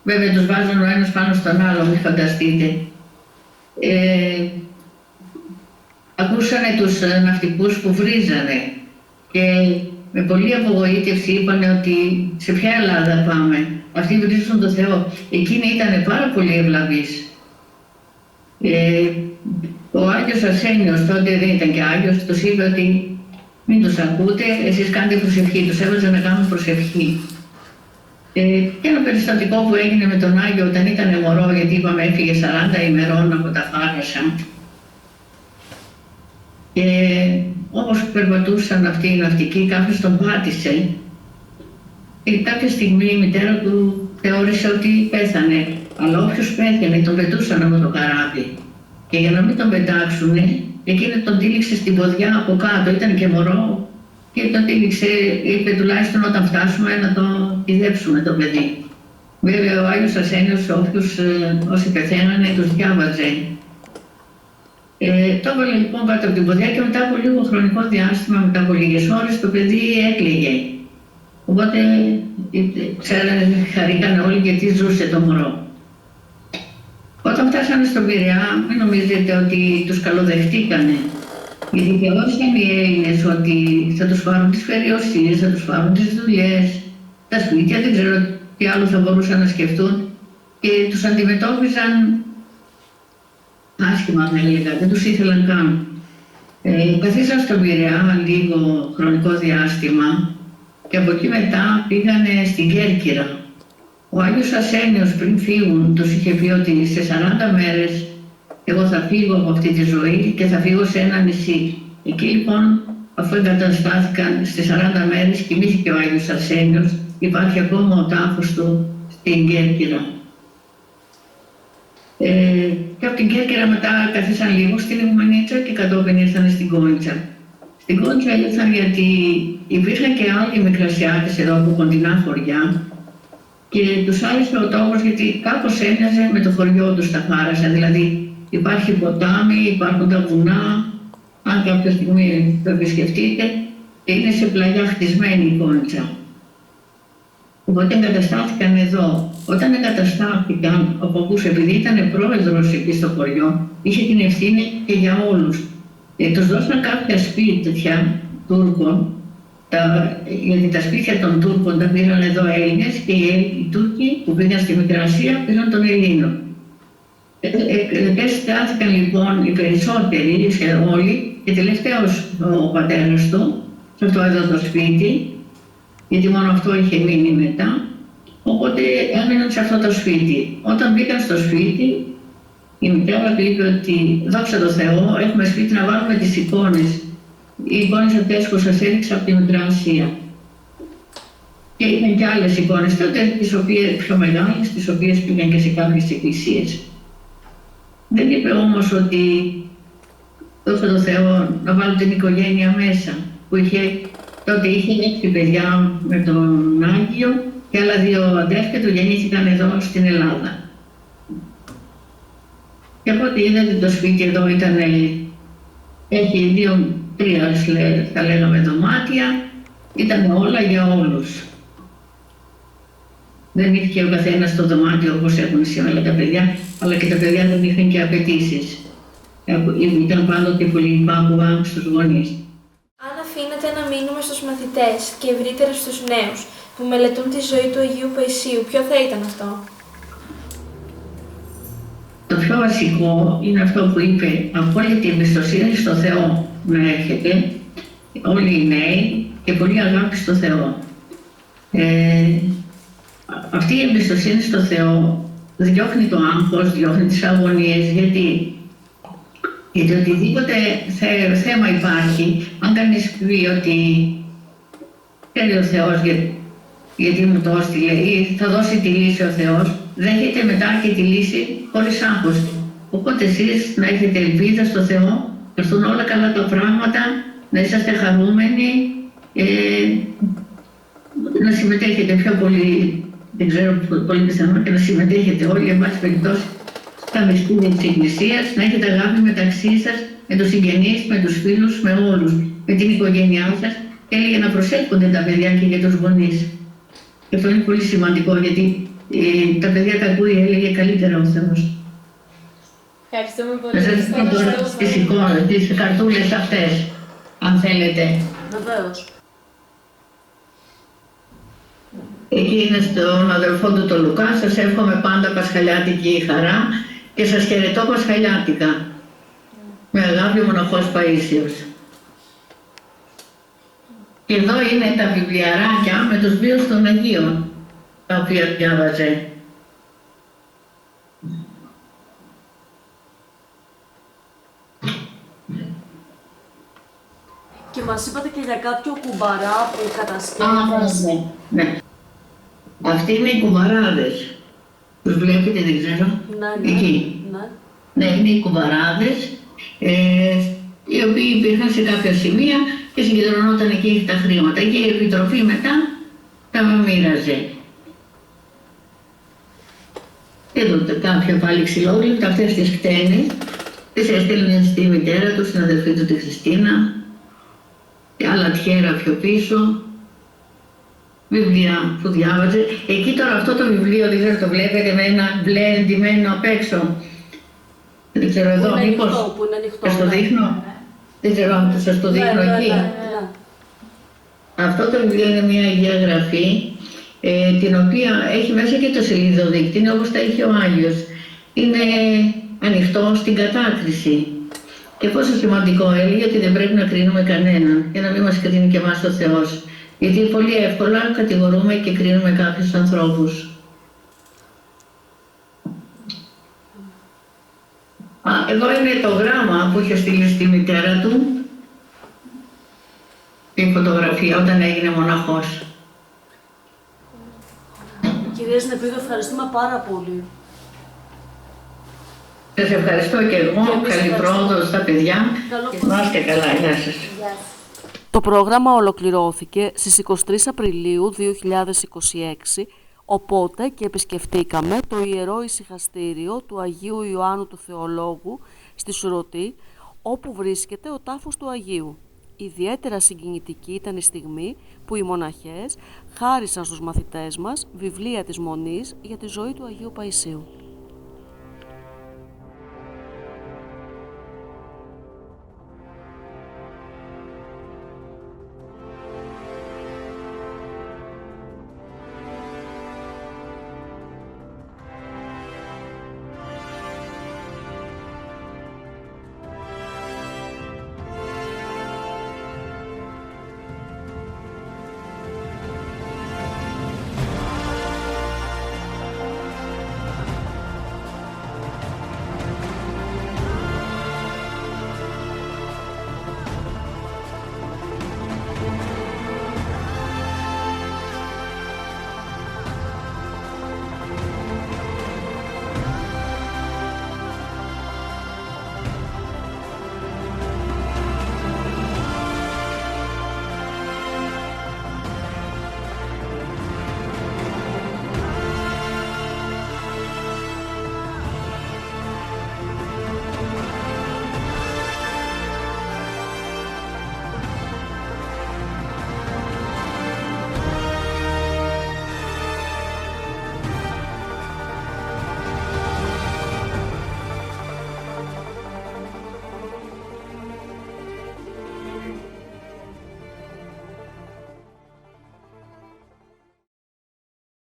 Βέβαια τους βάζουν ο ένας πάνω στον άλλο, μην φανταστείτε. Ακούσανε τους ναυτικούς που βρίζανε και με πολλή απογοήτευση είπανε ότι σε ποια Ελλάδα πάμε. Αυτοί βρίζουν τον Θεό. Εκείνοι ήταν πάρα πολύ ευλαβείς. Ο Άγιος Αρσένιος, τότε δεν ήταν και Άγιος, τους είπε ότι μην τους ακούτε, εσείς κάντε προσευχή. Τους έβαζε να κάνουν προσευχή. Και ένα περιστατικό που έγινε με τον Άγιο όταν ήταν μωρό, γιατί είπαμε έφυγε 40 ημερών από τα Φάρασα. Και όπως περπατούσαν αυτοί οι ναυτικοί, κάποιος τον πάτησε. Κάποια στιγμή η μητέρα του θεώρησε ότι πέθανε. Αλλά όποιος πέθανε τον πετούσαν από το καράβι. Και για να μην τον πετάξουνε, εκείνη τον τύλιξε στην ποδιά από κάτω, ήταν και μωρό. Και τον τύλιξε, είπε τουλάχιστον όταν φτάσουμε να το πηδέψουμε το παιδί. Βέβαια ο Άγιος Αρσένιος, όσοι πεθαίνανε, τους διάβαζε. Το έβαλε λοιπόν κάτω από την ποδιά και μετά από λίγο χρονικό διάστημα, μετά από λίγες ώρες, το παιδί έκλαιγε. Οπότε ξέρανε, χαρήκανε όλοι γιατί ζούσε το μωρό. Όταν φτάσανε στον Πειραιά, μην νομίζετε ότι τους καλοδεχτήκανε. Γιατί θεώρησαν οι Έλληνες ότι θα τους πάρουν τις περιουσίες, θα τους πάρουν τις δουλειές, τα σπίτια, δεν ξέρω τι άλλο θα μπορούσαν να σκεφτούν και τους αντιμετώπιζαν άσχημα, θα έλεγα, δεν τους ήθελαν καν. Καθίσαν στον Πειραιά λίγο χρονικό διάστημα και από εκεί μετά πήγανε στην Κέρκυρα. Ο Άγιος Αρσένιος πριν φύγουν τους είχε πει ότι σε 40 μέρες εγώ θα φύγω από αυτή τη ζωή και θα φύγω σε ένα νησί. Εκεί λοιπόν, αφού εγκαταστάθηκαν στις 40 μέρες, κοιμήθηκε ο Άγιος Αρσένιος, υπάρχει ακόμα ο τάφος του στην Κέρκυρα. Και από την Κέρκυρα μετά καθίσαν λίγο στην Ιγουμενίτσα και κατόπιν ήρθαν στην Κόντσα. Στην Κόντσα ήρθαν γιατί υπήρχαν και άλλοι μικρασιάτες εδώ από κοντινά χωριά και τους άρεσε ο τόπος γιατί κάπως έμοιαζε με το χωριό τους στα Φάρασα. Δηλαδή υπάρχει ποτάμι, υπάρχουν τα βουνά, αν κάποια στιγμή το επισκεφτείτε, και είναι σε πλαγιά χτισμένη η Κόντσα. Οπότε εγκαταστάθηκαν εδώ. Όταν εγκαταστάθηκαν, ο παππούς, επειδή ήταν πρόεδρος εκεί στο χωριό, είχε την ευθύνη και για όλους. Τους δώσαν κάποια σπίτια Τούρκων, γιατί τα σπίτια των Τούρκων τα πήραν εδώ Έλληνες και οι Τούρκοι που πήγαν στη Μικρασία πήραν των Ελλήνων. Εγκαταστάθηκαν λοιπόν οι περισσότεροι, σχεδόν όλοι, και τελευταίος ο πατέρας του, σε αυτό εδώ το σπίτι, γιατί μόνο αυτό είχε μείνει μετά, οπότε έμειναν σε αυτό το σπίτι. Όταν μπήκαν στο σπίτι, η μητέρα του είπε ότι δόξα τω Θεώ, έχουμε σπίτι να βάλουμε τις εικόνες. Οι εικόνες αυτές που σας έδειξα από τη Μικρά Ασία. Και είχαν και άλλες εικόνες τότε, τις οποίες πιο μεγάλες, τις οποίες πήγαν και σε κάποιες εκκλησίες. Δεν είπε όμως ότι δόξα τω Θεώ να βάλουν την οικογένεια μέσα, που τότε είχε 6 παιδιά με τον Άγιο και άλλα 2 αδέρφια του γεννήθηκαν εδώ στην Ελλάδα. Και από ό,τι είδατε το σπίτι εδώ έχει 2-3 θα λέγαμε δωμάτια, ήταν όλα για όλους. Δεν είχε ο καθένας το δωμάτιο όπως έχουν σήμερα τα παιδιά, αλλά και τα παιδιά δεν είχαν και απαιτήσεις. Ήταν πάντοτε πολύ άκουγα στους γονείς. Αν αφήνετε ένα μήνυμα στους μαθητές και ευρύτερα στους νέους που μελετούν τη ζωή του Αγίου Παϊσίου, ποιο θα ήταν αυτό? Το πιο βασικό είναι αυτό που είπε, απόλυτη εμπιστοσύνη στο Θεό να έχετε, όλοι οι νέοι, και πολύ αγάπη στο Θεό. Αυτή η εμπιστοσύνη στο Θεό διώχνει το άγχος, διώχνει τις αγωνίες, γιατί οτιδήποτε θέμα υπάρχει, αν κανείς πει ότι θέλει ο Θεός γιατί μου το έστειλε ή θα δώσει τη λύση ο Θεός, δέχεται μετά και τη λύση χωρίς άγχος. Οπότε εσείς να έχετε ελπίδα στο Θεό, να έρθουν όλα καλά τα πράγματα, να είσαστε χαρούμενοι, να συμμετέχετε πιο πολύ, δεν ξέρω πολύ πιθανό, και να συμμετέχετε όλοι, εν πάση περιπτώσει, στα μυστήρια της Εκκλησίας, να έχετε αγάπη μεταξύ σας, με τους συγγενείς, με τους φίλους, με όλους, με την οικογένειά σας, και έλεγε να προσέχονται τα παιδιά και για τους γονείς. Και αυτό είναι πολύ σημαντικό, γιατί τα παιδιά τα ακούει, έλεγε καλύτερα ο Θεός. Ευχαριστούμε πολύ. Να σας πω τώρα τις εικόνες, τις καρτούλες αυτές, αν θέλετε. Βεβαίως. Εκεί είναι στον αδελφό του το Λουκά, σας εύχομαι πάντα πασχαλιάτικη χαρά και σας χαιρετώ πασχαλιάτικα. Με αγάπη, μοναχός Παΐσιος. Και εδώ είναι τα βιβλιαράκια με τους βίους των Αγίων, τα οποία διάβαζε. Και μας είπατε και για κάποιο κουμπαρά που κατασκεύασε. Ναι. Αυτοί είναι οι κουμπαράδες. Τους βλέπετε, δεν ξέρω. Ναι. Εκεί. Ναι, είναι οι κουμπαράδες, οι οποίοι υπήρχαν σε κάποια σημεία και συγκεντρωνόταν εκεί τα χρήματα. Και η Επιτροπή μετά τα μοίραζε. Εδώ κάποια πάλι ξυλόγλυπτα, αυτές τις κταίνε, τις έστελνε στη μητέρα του, στην αδελφή του τη Χριστίνα, και άλλα τιέρα πιο πίσω, βιβλία που διάβαζε. Εκεί τώρα αυτό το βιβλίο, δεν ξέρω, το βλέπετε με ένα μπλε εντυμένο απ' έξω. Δεν ξέρω εδώ, μήπως σας το δείχνω. Δεν ξέρω αν σας το δείχνω εκεί. Αυτό το βιβλίο είναι μια Αγία Γραφή, την οποία έχει μέσα και το σελίδοδείκτη, είναι όπως τα είχε ο Άγιος. Είναι ανοιχτό στην κατάκριση. Και πόσο σημαντικό έλεγε ότι δεν πρέπει να κρίνουμε κανέναν, για να μην μας κρίνει και εμάς ο Θεός. Γιατί πολύ εύκολα κατηγορούμε και κρίνουμε κάποιους ανθρώπους. Εδώ είναι το γράμμα που είχε στείλει στη μητέρα του, η φωτογραφία όταν έγινε μοναχός. Κυρία Συνεπίδου, ευχαριστούμε πάρα πολύ. Σας ευχαριστώ και εγώ. Καλή πρόοδο στα παιδιά. Να είστε καλά. Γεια σας. Το πρόγραμμα ολοκληρώθηκε στις 23 Απριλίου 2026, οπότε και επισκεφτήκαμε το Ιερό Ησυχαστήριο του Αγίου Ιωάννου του Θεολόγου στη Σουρωτή, όπου βρίσκεται ο τάφος του Αγίου. Ιδιαίτερα συγκινητική ήταν η στιγμή που οι μοναχές χάρισαν στους μαθητές μας βιβλία της Μονής για τη ζωή του Αγίου Παϊσίου.